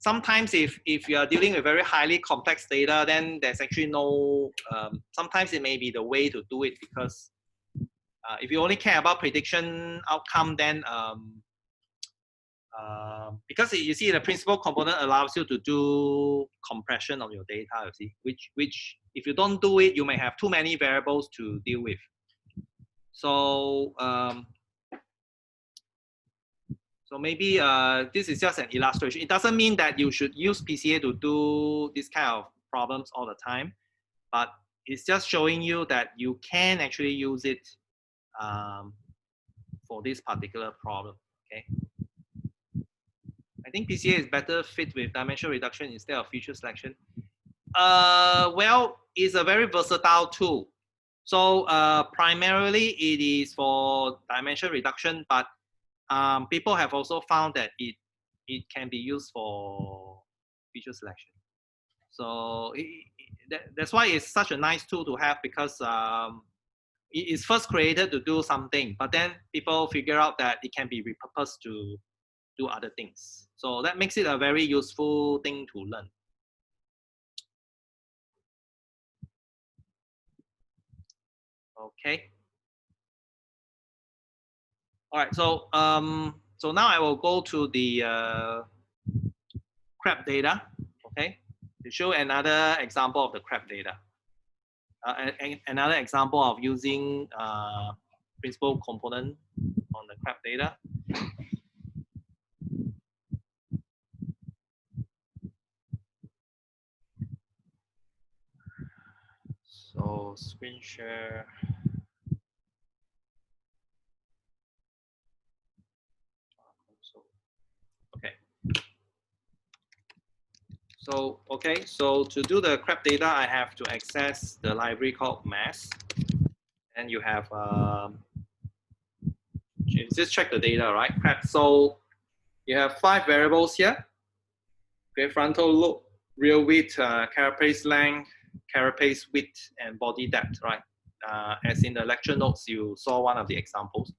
sometimes if you are dealing with very highly complex data, then there's actually no, sometimes it may be the way to do it, because if you only care about prediction outcome, then because you see the principal component allows you to do compression of your data, you see, which if you don't do it, you may have too many variables to deal with. So so maybe this is just an illustration. It doesn't mean that you should use PCA to do this kind of problems all the time, but it's just showing you that you can actually use it for this particular problem, okay? I think PCA is better fit with dimension reduction instead of feature selection. Well, it's a very versatile tool. So primarily it is for dimension reduction, but people have also found that it can be used for feature selection. So that's why it's such a nice tool to have, because it is first created to do something, but then people figure out that it can be repurposed to do other things. So that makes it a very useful thing to learn. Okay. All right. So so now I will go to the CREP data. Okay, to show another example of the CREP data. Another example of using principal component on the CREP data. So screen share. Okay. So okay, so to do the CREP data, I have to access the library called mass, and you have just check the data, right? CREP. So you have 5 variables here. Okay, frontal lobe, real width, carapace length, carapace width, and body depth, right? As in the lecture notes, you saw one of the examples.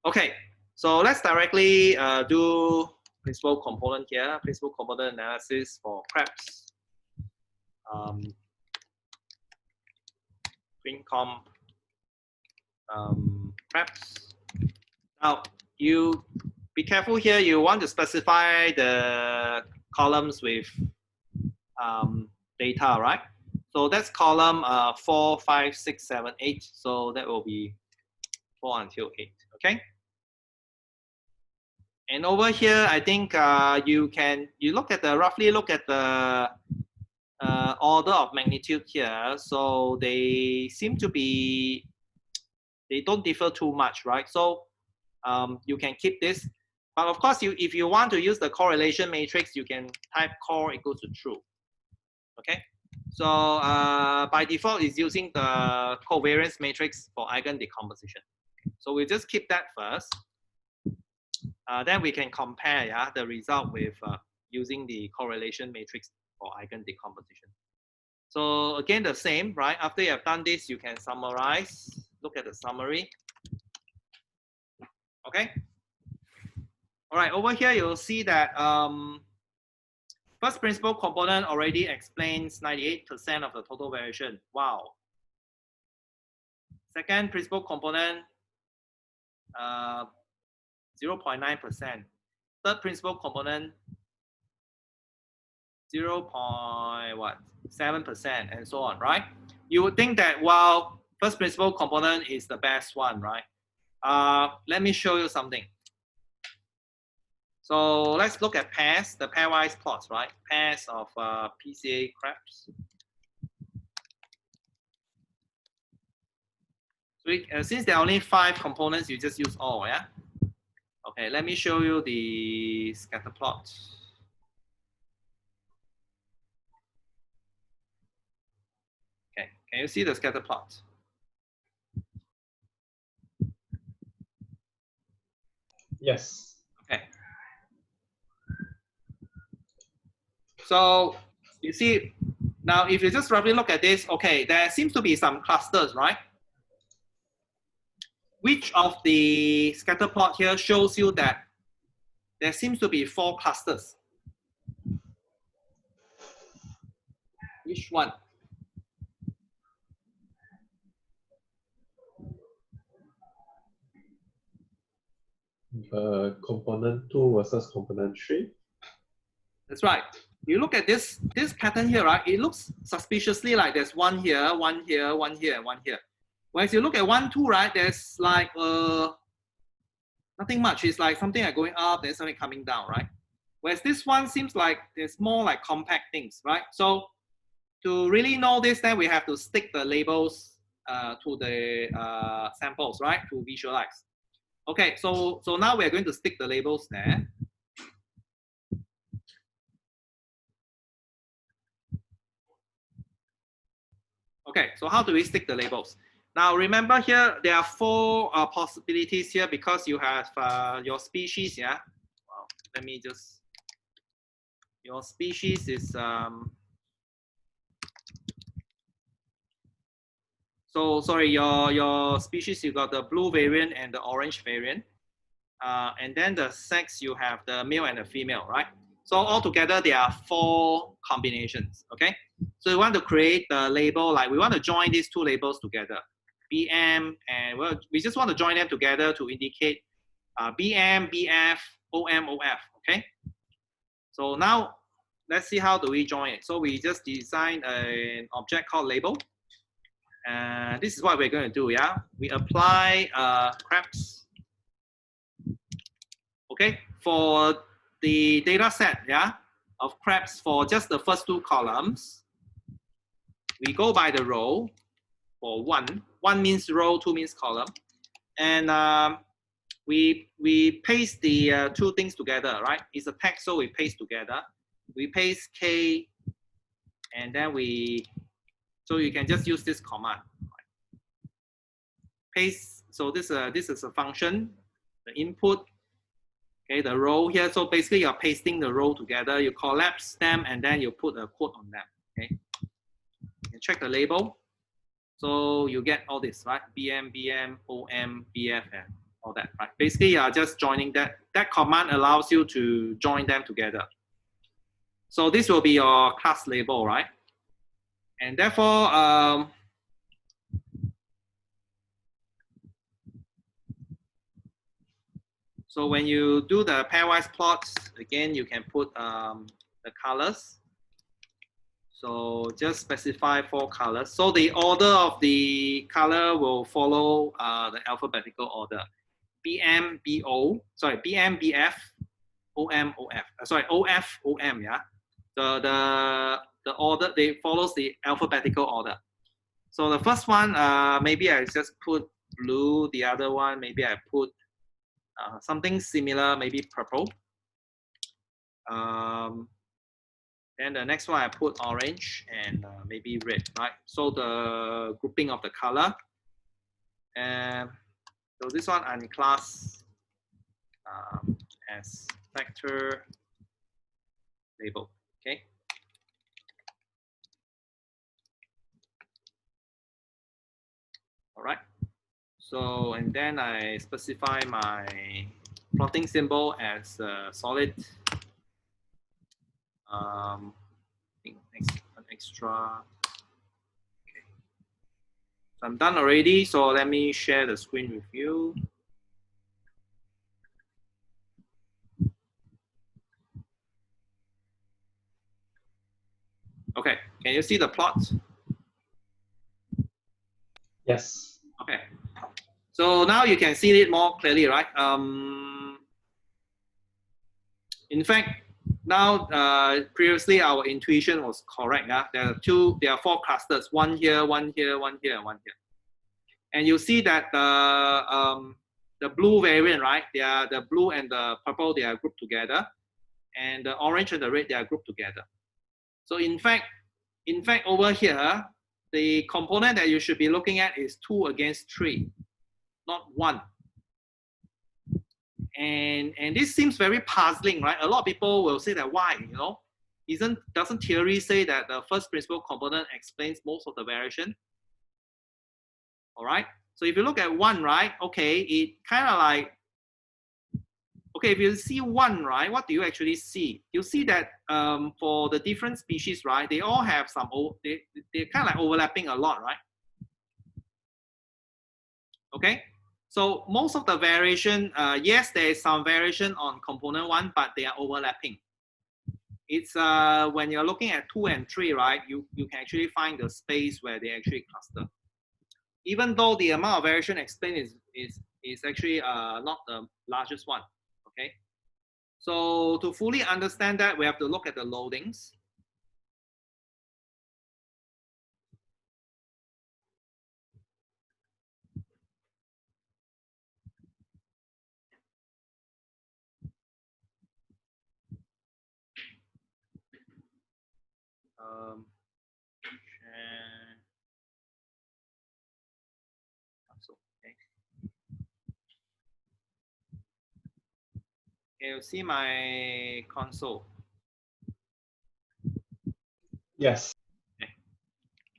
Okay, so let's directly do principal component here, principal component analysis for CREPs. Green comp CREPs. Now, you be careful here. You want to specify the columns with data, right? So that's column 4, 5, 6, 7, 8. So that will be 4 until 8. Okay. And over here, I think you roughly look at the order of magnitude here. So they seem to be, they don't differ too much, right? So you can keep this. But of course, if you want to use the correlation matrix, you can type core equals to true. Okay. So by default, it's using the covariance matrix for eigen decomposition. So we just keep that first. Then we can compare the result with using the correlation matrix for eigen decomposition. So again, the same, right? After you have done this, you can summarize. Look at the summary. Okay. All right. Over here, you'll see that first principal component already explains 98% of the total variation. Wow. Second principal component, 0.9%. Third principal component, 0.7%, and so on, right? you would think that, well, first principle component is the best one, right? Let me show you something. So let's look at pairs, the pairwise plots, right? Pairs of PCA crabs. So since there are only 5 components, you just use all, yeah? Okay, let me show you the scatter plot. Okay, can you see the scatter plot? Yes. Okay. So you see, now if you just roughly look at this, okay, there seems to be some clusters, right? Which of the scatter plot here shows you that there seems to be 4 clusters? Which one? Component 2 versus component 3. That's right. You look at this pattern here, right? It looks suspiciously like there's one here, one here, one here, and one here. Whereas you look at 1, 2, right? There's like nothing much. It's like something like going up, then something coming down, right? Whereas this one seems like there's more like compact things, right? So to really know this, then we have to stick the labels to the samples, right? To visualize. Okay, so now we're going to stick the labels there. Okay, so how do we stick the labels? Now remember here, there are 4 possibilities here because you have your species, yeah? Well, let me just, your species is, so sorry, your species, you got the blue variant and the orange variant. And then the sex, you have the male and the female, right? So altogether, there are 4 combinations, okay? So we want to create the label, like we want to join these 2 labels together, BM, and we just want to join them together to indicate BM, BF, OM, OF, okay? So now, let's see how do we join it. So we just design an object called label. And this is what we're going to do, yeah? We apply crabs. Okay, for the data set, yeah, of crabs for just the first 2 columns, we go by the row for 1. 1 means row, 2 means column. And we paste the 2 things together, right? It's a text, so we paste together. We paste K, and then so you can just use this command. Paste, so this is a function, the input. Okay, the row here, so basically you're pasting the row together, you collapse them, and then you put a quote on them, okay? You check the label, so you get all this, right? BM, BM, OM, BF, and all that, right? Basically, you are just joining that. That command allows you to join them together. So this will be your class label, right? And therefore, so when you do the pairwise plots, again, you can put the colors. So just specify 4 colors. So the order of the color will follow the alphabetical order. BM, BO, sorry, BM, BF, OM, OF. Sorry, OF, OM, yeah. The order, they follows the alphabetical order. So the first one, maybe I just put blue. The other one, maybe I put something similar, maybe purple. Then the next one I put orange and maybe red, right? So the grouping of the color. And so this one I'm class as vector label, okay? All right. So, and then I specify my plotting symbol as solid. An extra. Okay. So I'm done already. So let me share the screen with you. Okay, can you see the plot? Yes. Okay. So now you can see it more clearly, right? In fact, now previously our intuition was correct. There are 4 clusters, one here, one here, one here, and one here. And you see that the blue variant, right? The blue and the purple, they are grouped together, and the orange and the red, they are grouped together. So in fact, over here, the component that you should be looking at is 2 against 3, not 1. And this seems very puzzling, right? A lot of people will say that why, you know, doesn't theory say that the first principal component explains most of the variation? All right. So if you look at 1, right? Okay, it kind of like, okay, if you see 1, right, what do you actually see? You see that for the different species, right, they all have some, they're kind of like overlapping a lot, right? Okay. So most of the variation, yes, there is some variation on component 1, but they are overlapping. It's when you're looking at 2 and 3, right, you can actually find the space where they actually cluster. Even though the amount of variation explained is actually not the largest one, okay? So to fully understand that, we have to look at the loadings. Okay, you see my console. Yes. Okay.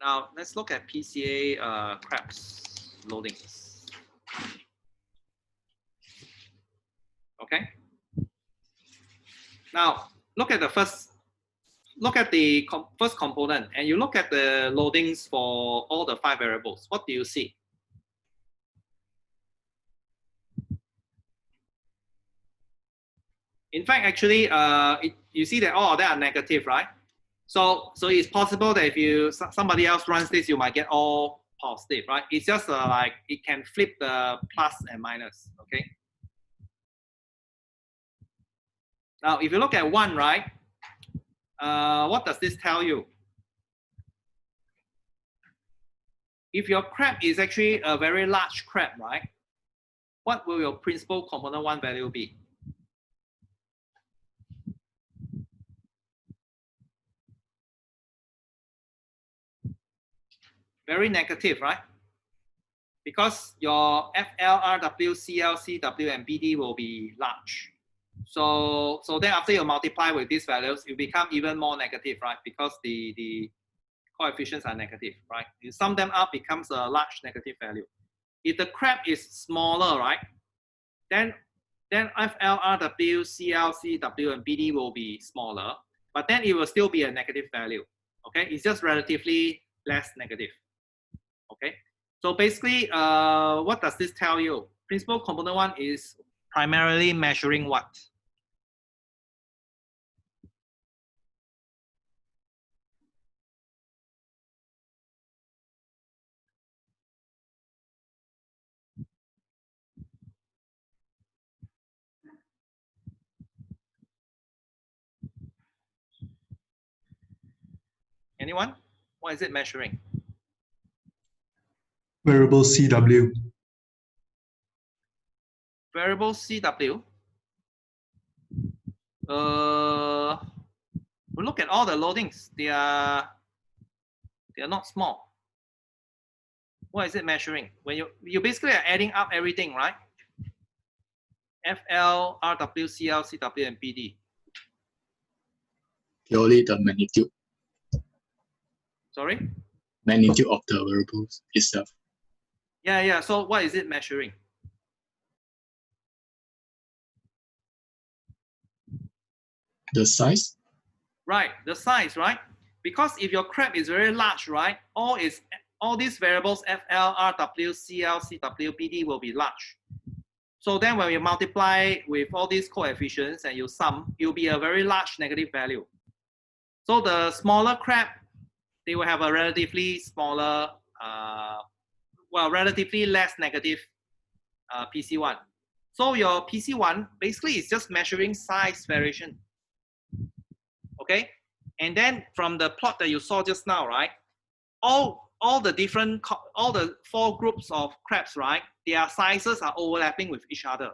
Now let's look at PCA CRAPS loadings. Okay. Now look at the first component, and you look at the loadings for all the 5 variables. What do you see? In fact, actually, you see that all of them are negative, right? So it's possible that if somebody else runs this, you might get all positive, right? It's just like it can flip the plus and minus, okay? Now, if you look at 1, right? What does this tell you? If your crab is actually a very large crab, right? What will your principal component 1 value be? Very negative, right? Because your FL, RW, CL, CW, and BD will be large. So then after you multiply with these values, you become even more negative, right? Because the coefficients are negative, right? You sum them up, becomes a large negative value. If the crab is smaller, right? Then FL, RW, CL, CW, and BD will be smaller, but then it will still be a negative value. Okay, it's just relatively less negative. Okay, so basically, what does this tell you? Principal component 1 is primarily measuring what? Anyone? What is it measuring? Variable CW. Variable CW. We look at all the loadings. They are not small. What is it measuring? When you basically are adding up everything, right? FL, RW, CL, CW, and BD. Purely the magnitude. Sorry? Magnitude of the variables itself. Yeah. So what is it measuring? The size? Right, the size, right? Because if your crab is very large, right, all these variables FL, RW, CL, CW, BD will be large. So then when you multiply with all these coefficients and you sum, it will be a very large negative value. So the smaller crab, they will have a relatively smaller well, relatively less negative PC1. So your PC1 basically is just measuring size variation. Okay, and then from the plot that you saw just now, right? All the 4 groups of crabs, right? Their sizes are overlapping with each other,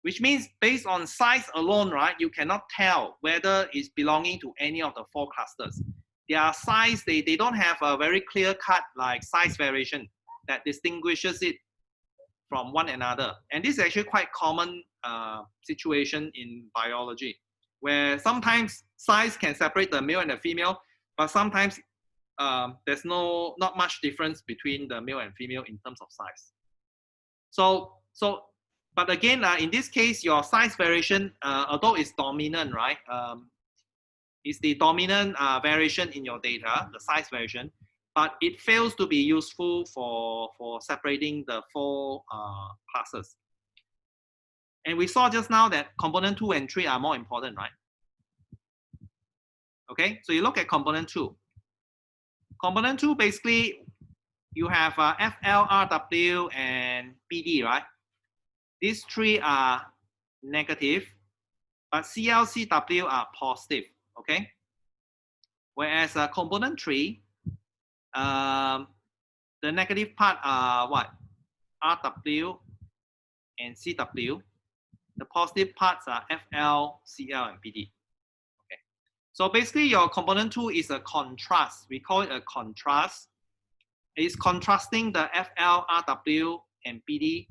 which means based on size alone, right? You cannot tell whether it's belonging to any of the 4 clusters. Their size, they don't have a very clear cut like size variation that distinguishes it from one another. And this is actually quite common situation in biology, where sometimes size can separate the male and the female, but sometimes there's not much difference between the male and female in terms of size. But again, in this case, your size variation, although it's dominant, right? Is the dominant variation in your data, the size variation, but it fails to be useful for separating the 4 classes. And we saw just now that component 2 and 3 are more important, right? Okay, so you look at component 2. Component 2, basically, you have FL, RW, and PD, right? These 3 are negative, but CL, CW are positive, okay? Whereas component 3, the negative part are what? RW and CW. The positive parts are FL, CL, and PD. Okay. So basically, your component 2 is a contrast. We call it a contrast. It's contrasting the FL, RW, and PD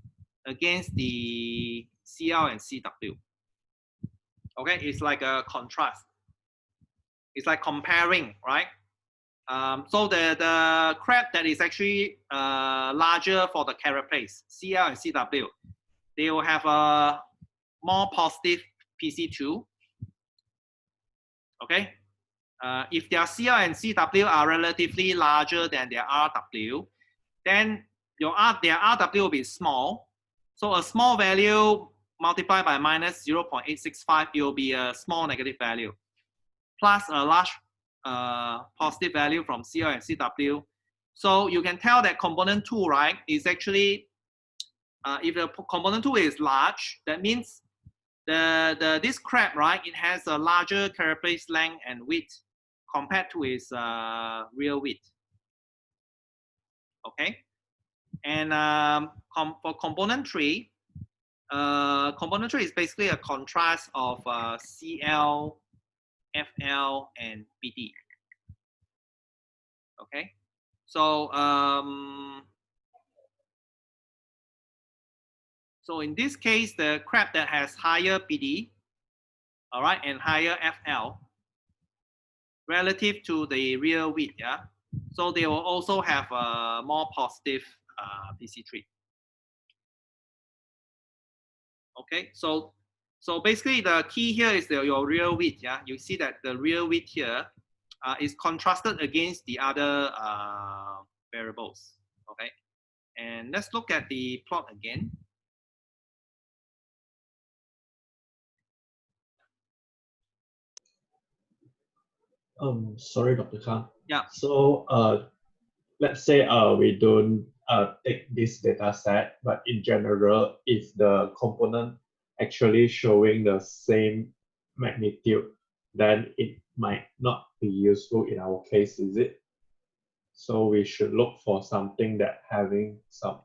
against the CL and CW. Okay, it's like a contrast. It's like comparing, right? So the crab that is actually larger for the carapace, CL and CW, they will have a more positive PC2. Okay, if their CL and CW are relatively larger than their RW, then their RW will be small. So a small value multiplied by minus 0.865, it will be a small negative value, plus a large positive value from CL and CW. So you can tell that component 2, right, is actually, if the component 2 is large, that means this crab, right, it has a larger carapace length and width compared to its real width. Okay, and for component 3, is basically a contrast of CL, FL, and PD. Okay, so so in this case, the crab that has higher PD, all right, and higher FL relative to the real width, yeah, so they will also have a more positive PC3. Okay, so basically the key here is your real width, yeah. You see that the real width here is contrasted against the other variables. Okay, and let's look at the plot again. Sorry, Dr. Khan. Yeah. So let's say we don't take this data set, but in general, if the component actually showing the same magnitude, then it might not be useful in our case, is it? So we should look for something that having some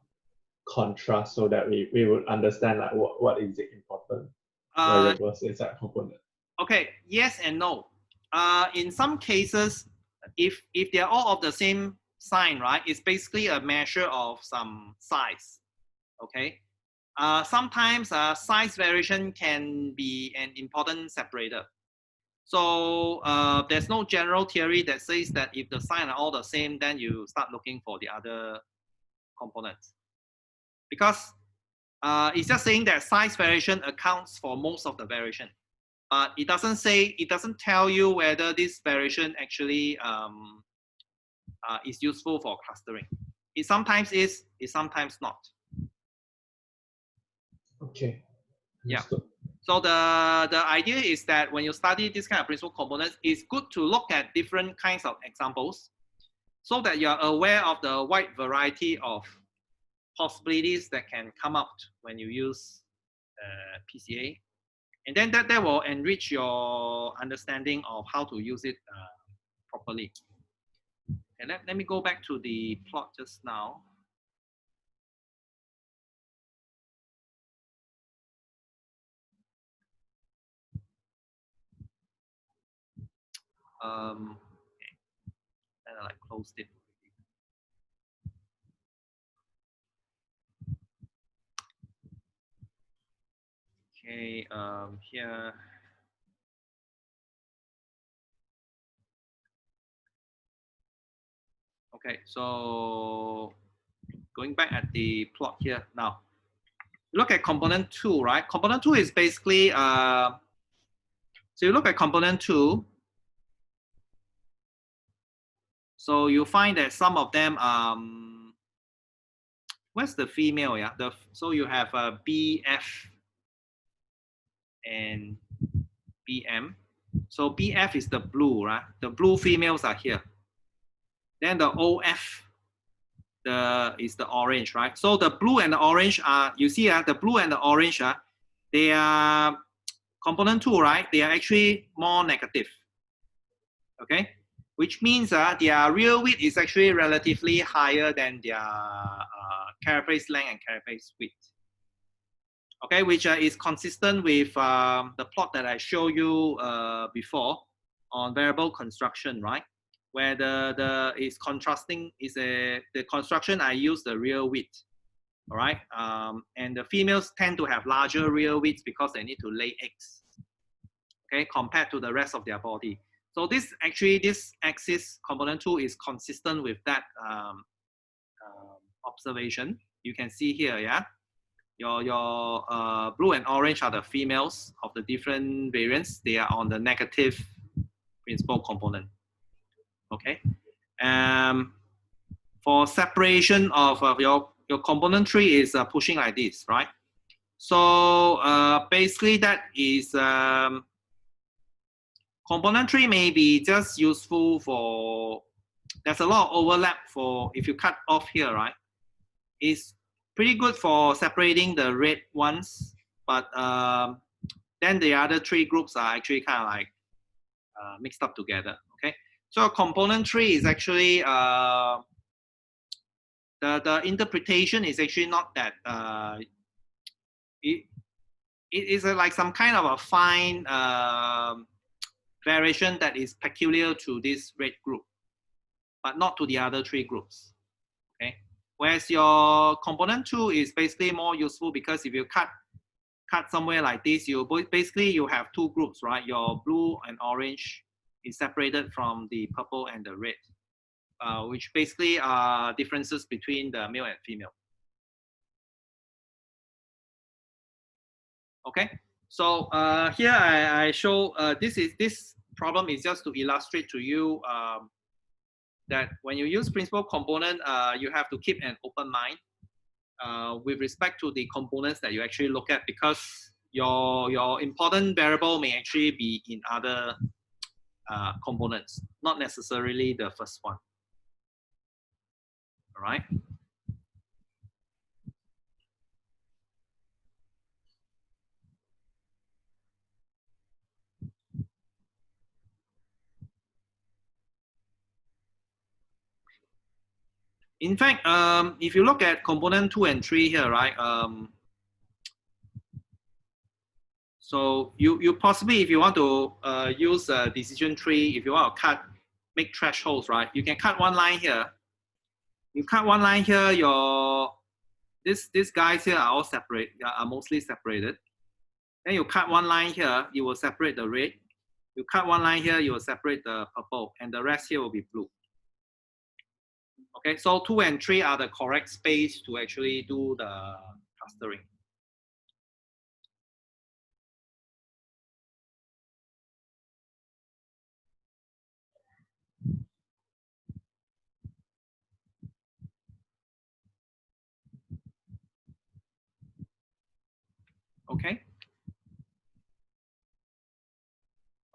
contrast so that we would understand like what is the important variables inside component. Okay, yes and no. In some cases, if they're all of the same sign, right, it's basically a measure of some size. Okay. Sometimes size variation can be an important separator. So there's no general theory that says that if the signs are all the same, then you start looking for the other components. Because it's just saying that size variation accounts for most of the variation. But it doesn't tell you whether this variation actually is useful for clustering. It sometimes is, it sometimes not. Okay. Yeah. So the idea is that when you study this kind of principal components, it's good to look at different kinds of examples so that you're aware of the wide variety of possibilities that can come out when you use PCA. And then that will enrich your understanding of how to use it properly. And let me go back to the plot just now. And I closed it. Okay, here. Okay, so going back at the plot here now. Look at component 2, right? Component 2 is basically, so you look at component 2. So you find that some of them, where's the female? Yeah, so you have BF and BM. So BF is the blue, right? The blue females are here. Then the OF is the orange, right? So the blue and the orange are, you see, the blue and the orange are, they are component 2, right? They are actually more negative. Okay, which means their real width is actually relatively higher than their carapace length and carapace width. Okay, which is consistent with the plot that I showed you before on variable construction, right? Where the is contrasting is the construction I use the real width, all right? And the females tend to have larger real widths because they need to lay eggs, okay, compared to the rest of their body. So this axis component 2 is consistent with that observation. You can see here, yeah. Your blue and orange are the females of the different variants. They are on the negative principal component. Okay. For separation of your component tree is pushing like this, right? So basically that is component tree may be just useful for, there's a lot of overlap for, if you cut off here, right? It's pretty good for separating the red ones, but then the other three groups are actually kind of like mixed up together, okay? So a component tree is actually, the interpretation is actually not that, it is like some kind of a fine variation that is peculiar to this red group, but not to the other three groups, okay? Whereas your component 2 is basically more useful because if you cut somewhere like this, you have two groups, right? Your blue and orange is separated from the purple and the red, which basically are differences between the male and female. Okay, so here I show this problem is just to illustrate to you that when you use principal component, you have to keep an open mind with respect to the components that you actually look at, because your important variable may actually be in other components, not necessarily the first one. All right. In fact, if you look at component 2 and 3 here, right? So you possibly, if you want to use a decision tree, if you want to make thresholds, right? You can cut one line here. You cut one line here, these guys here are all separate, are mostly separated. Then you cut one line here, you will separate the red. You cut one line here, you will separate the purple, and the rest here will be blue. Okay, so 2 and 3 are the correct space to actually do the clustering. Okay.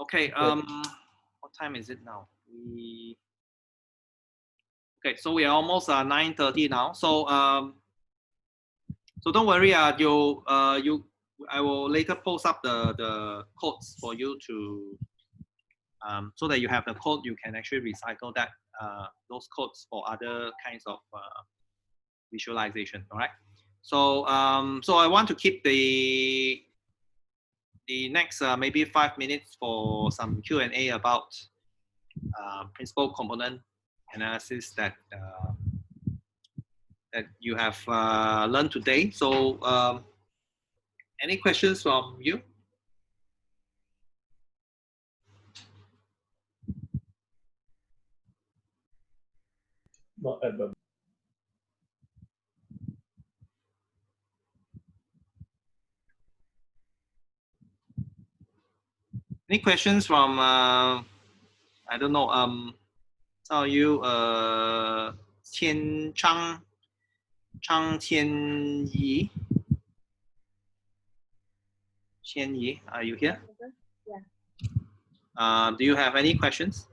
Okay. What time is it now? Okay, so we are almost 9:30 now. So so don't worry. I will later post up the codes for you to so that you have the code. You can actually recycle that those codes for other kinds of visualization. All right. So so I want to keep the next maybe 5 minutes for some Q&A about principal component analysis that that you have learned today. So any questions from you? Not at the Any questions from I don't know some of you Chang Qianyi, are you here? Yeah. Do you have any questions?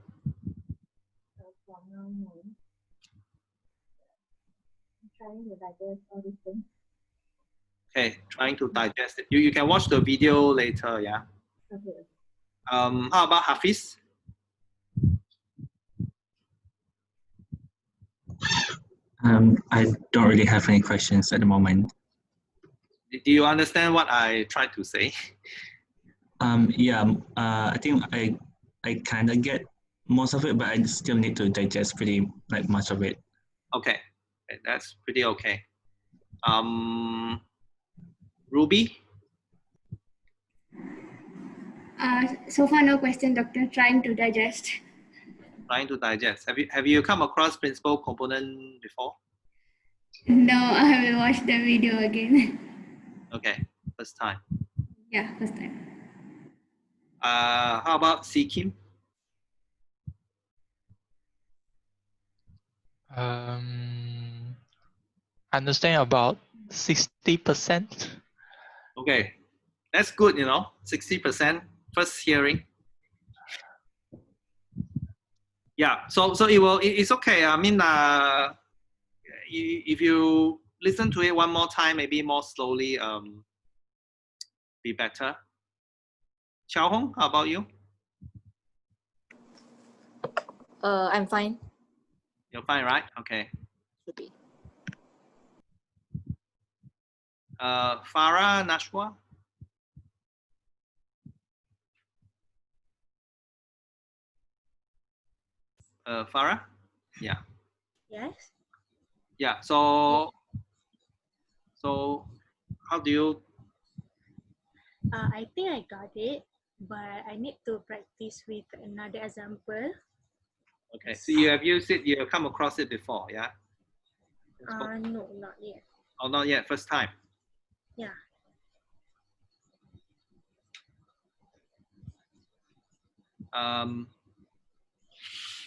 For now, no. I'm trying to digest all these things. Okay, trying to digest it. You can watch the video later, yeah. Okay. How about Hafiz? I don't really have any questions at the moment. Do you understand what I tried to say? Yeah, I think I kind of get most of it, but I still need to digest pretty like much of it. Okay, that's pretty okay. Ruby? So far, no question, Doctor. Trying to digest. Trying to digest. Have you come across principal component before? No, I will watch the video again. Okay, first time. Yeah, first time. How about C Kim? Understand about 60%. Okay, that's good. 60% first hearing. Yeah, so it's okay. I mean, if you listen to it one more time, maybe more slowly, be better. Xiao Hong, how about you? I'm fine. You're fine, right? Okay. Should be. Farah Nashwa? Farah? Yeah. Yes. Yeah. So how do you? I think I got it, but I need to practice with another example. Okay. So you have used it. You have come across it before, yeah? No, not yet. Oh, not yet. First time. Yeah.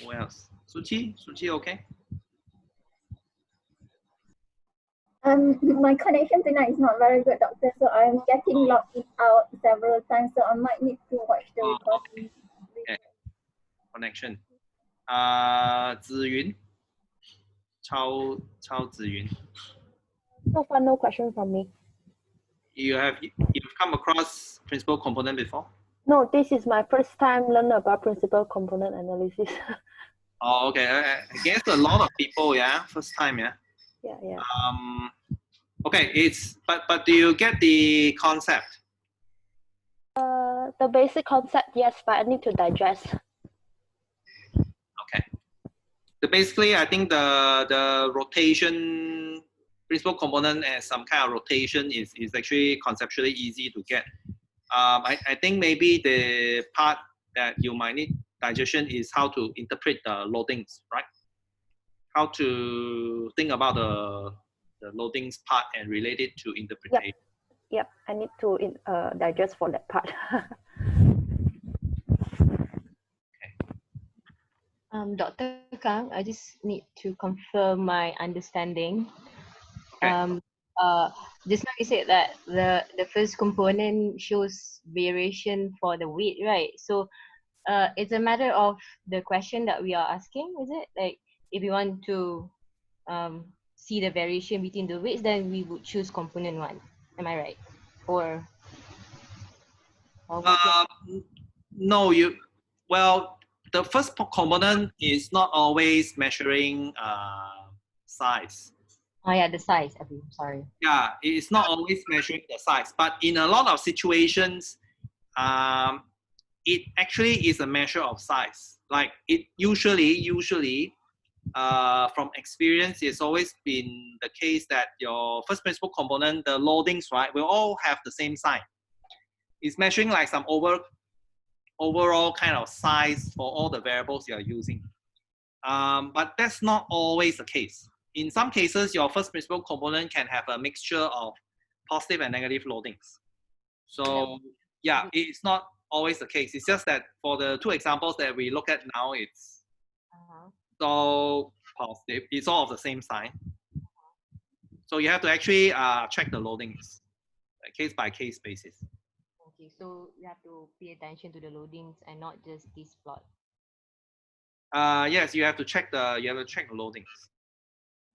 Who else? Suchi? Suchi, okay? My connection tonight is not very good, Doctor. So I'm getting logged in out several times. So I might need to watch the recording. Okay. Connection. Ziyun. Chao Ziyun. So far, no question from me. You've come across principal component before? No, this is my first time learn about principal component analysis. Oh, okay. I guess a lot of people, yeah, first time, yeah. Yeah. Okay, but do you get the concept? The basic concept, yes, but I need to digest. Okay. Basically, I think the rotation principal component as some kind of rotation is actually conceptually easy to get. I think maybe the part that you might need digestion is how to interpret the loadings, right? How to think about the loadings part and relate it to interpretation. Yep, I need to digest for that part. Dr. Kang, I just need to confirm my understanding. Okay. Just now you said that the first component shows variation for the weight, right? So it's a matter of the question that we are asking, is it? Like if we want to see the variation between the weights, then we would choose component 1. Am I right? Or what's your... No, well, the first component is not always measuring size. Oh yeah, the size. Okay, sorry. Yeah, it's not always measuring the size, but in a lot of situations, it actually is a measure of size. Like it usually, from experience, it's always been the case that your first principle component, the loadings, right, will all have the same sign. It's measuring like some overall kind of size for all the variables you are using. But that's not always the case. In some cases, your first principle component can have a mixture of positive and negative loadings. So yeah, it's not always the case. It's just that for the two examples that we look at now, it's so positive. It's all of the same sign. So you have to actually check the loadings, case by case basis. Okay, so you have to pay attention to the loadings and not just this plot. Yes, you have to check the loadings.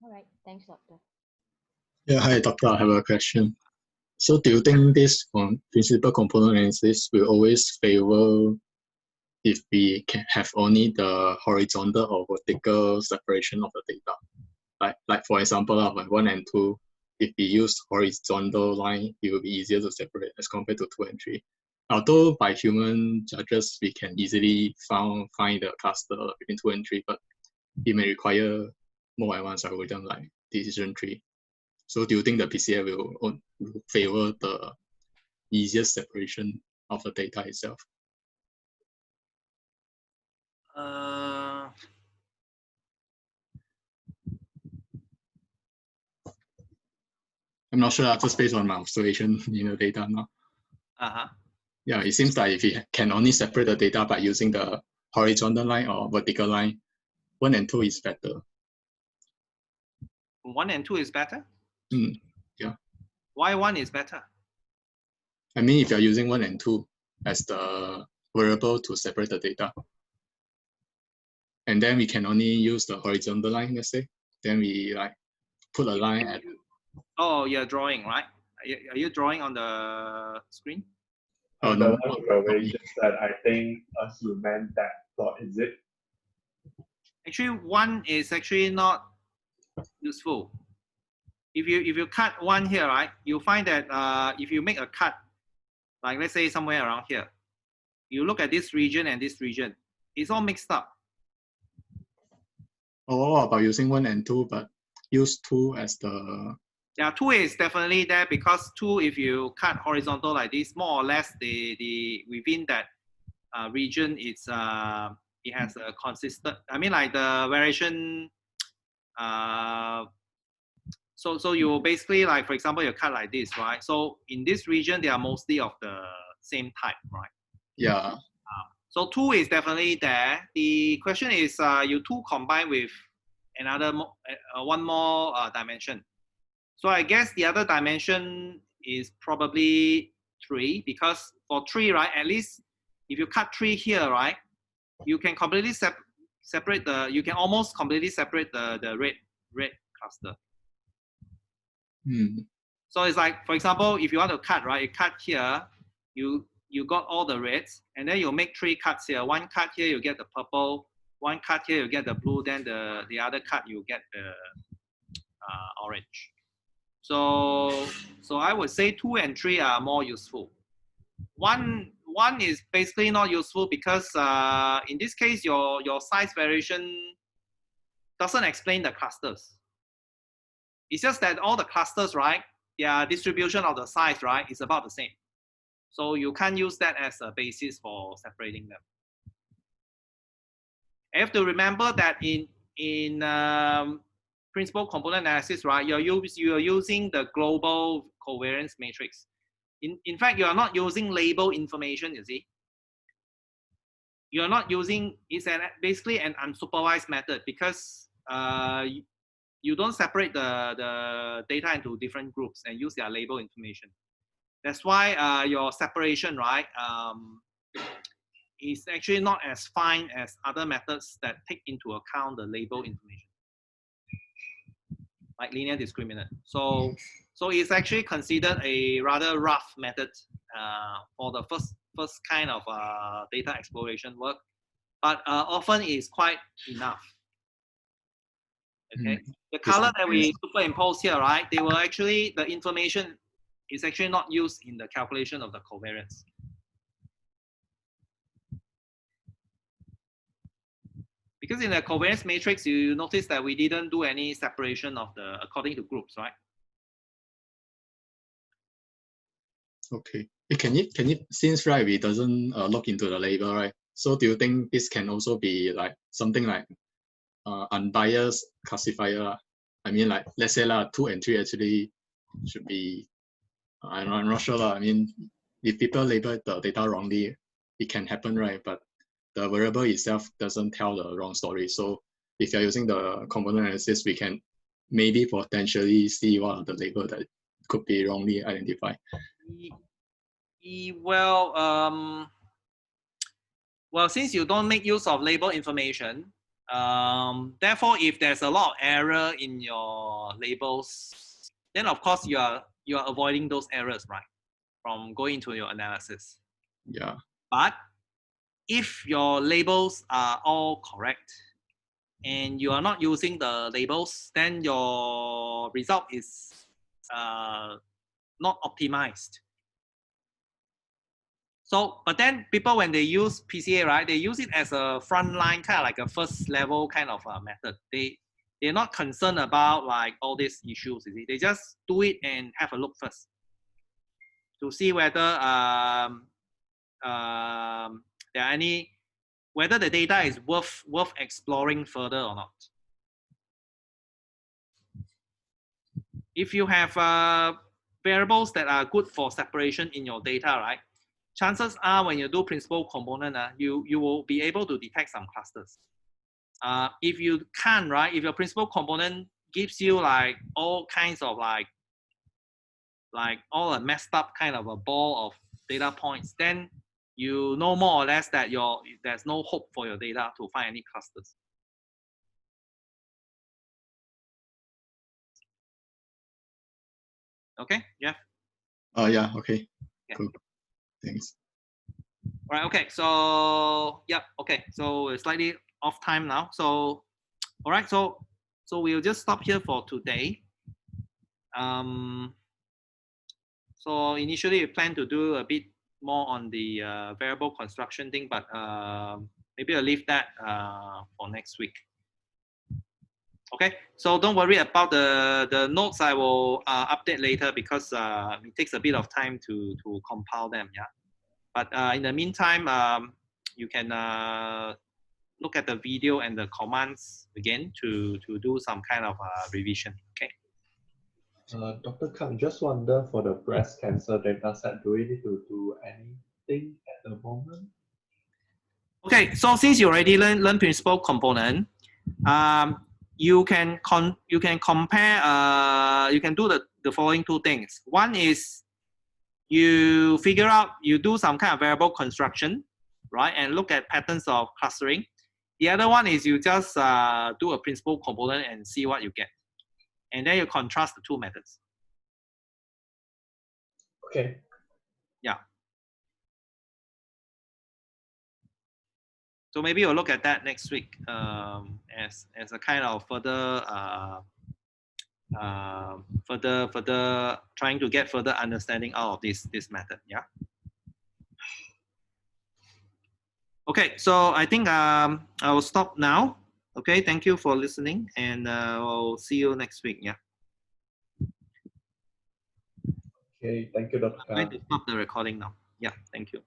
All right, thanks, doctor. Yeah, hi, doctor. I have a question. So, do you think this principal component analysis will always favor if we can have only the horizontal or vertical separation of the data? Like for example, like 1 and 2, if we use horizontal line, it will be easier to separate as compared to 2 and 3. Although by human judges, we can easily find the cluster between 2 and 3, but it may require more advanced algorithm like decision tree. So do you think the PCA will favor the easiest separation of the data itself? I'm not sure, just based on my observation in the data now. Yeah, it seems like if you can only separate the data by using the horizontal line or vertical line, 1 and 2 is better. 1 and 2 is better? Yeah. Why 1 is better? I mean, if you're using 1 and 2 as the variable to separate the data, and then we can only use the horizontal line, let's say, then we like put a line at... Oh, you're drawing, right? Are you drawing on the screen? Oh, no. It's just that I think you meant that plot, is it? Actually, 1 is actually not useful. If you cut 1 here, right, you'll find that if you make a cut, like let's say somewhere around here, you look at this region and this region, it's all mixed up. Oh, what about using 1 and 2, but use 2 as the... Yeah, 2 is definitely there because 2, if you cut horizontal like this, more or less the within that region, it's it has a consistent. I mean, like the variation. So you basically, like, for example, you cut like this, right? So in this region, they are mostly of the same type, right? Yeah. So 2 is definitely there. The question is, you 2 combine with another one more dimension. So I guess the other dimension is probably 3, because for 3, right, at least if you cut 3 here, right, you can completely separate the, you can almost completely separate the red cluster. So it's like, for example, if you want to cut, right, you cut here, you got all the reds, and then you make 3 cuts here. 1 cut here, you get the purple. 1 cut here, you get the blue. Then the other cut, you get the orange. So I would say 2 and 3 are more useful. One is basically not useful because in this case, your size variation doesn't explain the clusters. It's just that all the clusters, right, their distribution of the size, right, is about the same. So you can't use that as a basis for separating them. You have to remember that in principal component analysis, right, you're using the global covariance matrix. In fact, you are not using label information, you see. You're not using, it's basically an unsupervised method because you don't separate the data into different groups and use their label information. That's why your separation, right, is actually not as fine as other methods that take into account the label information, like linear discriminant. So it's actually considered a rather rough method for the first kind of data exploration work, but often is quite enough. Okay, the color that we superimpose here, right? They will actually, the information is actually not used in the calculation of the covariance. Because in the covariance matrix, you notice that we didn't do any separation of the according to groups, right? Okay. Can it since right we doesn't look into the label, right? So do you think this can also be like something like unbiased classifier? I mean, like let's say 2 and 3 actually should be. I'm not sure. I mean, if people label the data wrongly, it can happen, right? But the variable itself doesn't tell the wrong story. So if you're using the component analysis, we can maybe potentially see what are the labels that could be wrongly identified. Well, since you don't make use of label information, therefore, if there's a lot of error in your labels, then of course you are avoiding those errors, right, from going into your analysis. Yeah. But if your labels are all correct and you are not using the labels, then your result is not optimized. So, but then people, when they use PCA, right, they use it as a frontline, kind of like a first level kind of method. They're not concerned about like all these issues. You see? They just do it and have a look first to see whether there are any, whether the data is worth exploring further or not. If you have variables that are good for separation in your data, right, chances are when you do principal component, you will be able to detect some clusters. If you can't, right, if your principal component gives you like all kinds of like all a messed up kind of a ball of data points, then you know more or less that there's no hope for your data to find any clusters. Okay, Jeff? Yeah, okay. Yeah. Cool. Thanks. All right, okay, so, yep, okay, so we're slightly off time now. So, all right, so we'll just stop here for today. So initially we plan to do a bit more on the variable construction thing, but maybe I'll leave that for next week. Okay, so don't worry about the notes. I will update later because it takes a bit of time to compile them. Yeah, but in the meantime, you can look at the video and the commands again to do some kind of revision. Okay. Dr. Kang, just wonder for the breast cancer data set, do we need to do anything at the moment? Okay, so since you already learn principal component, you can compare. You can do the following two things. One is you figure out, you do some kind of variable construction, right, and look at patterns of clustering. The other one is you just do a principal component and see what you get, and then you contrast the two methods. Okay. Yeah. So maybe we'll look at that next week as a kind of further further trying to get further understanding out of this method. Yeah. Okay, so I think I will stop now. Okay, thank you for listening, and we'll see you next week. Yeah. Okay, thank you, Dr. Kang. I'm going to stop the recording now. Yeah, thank you.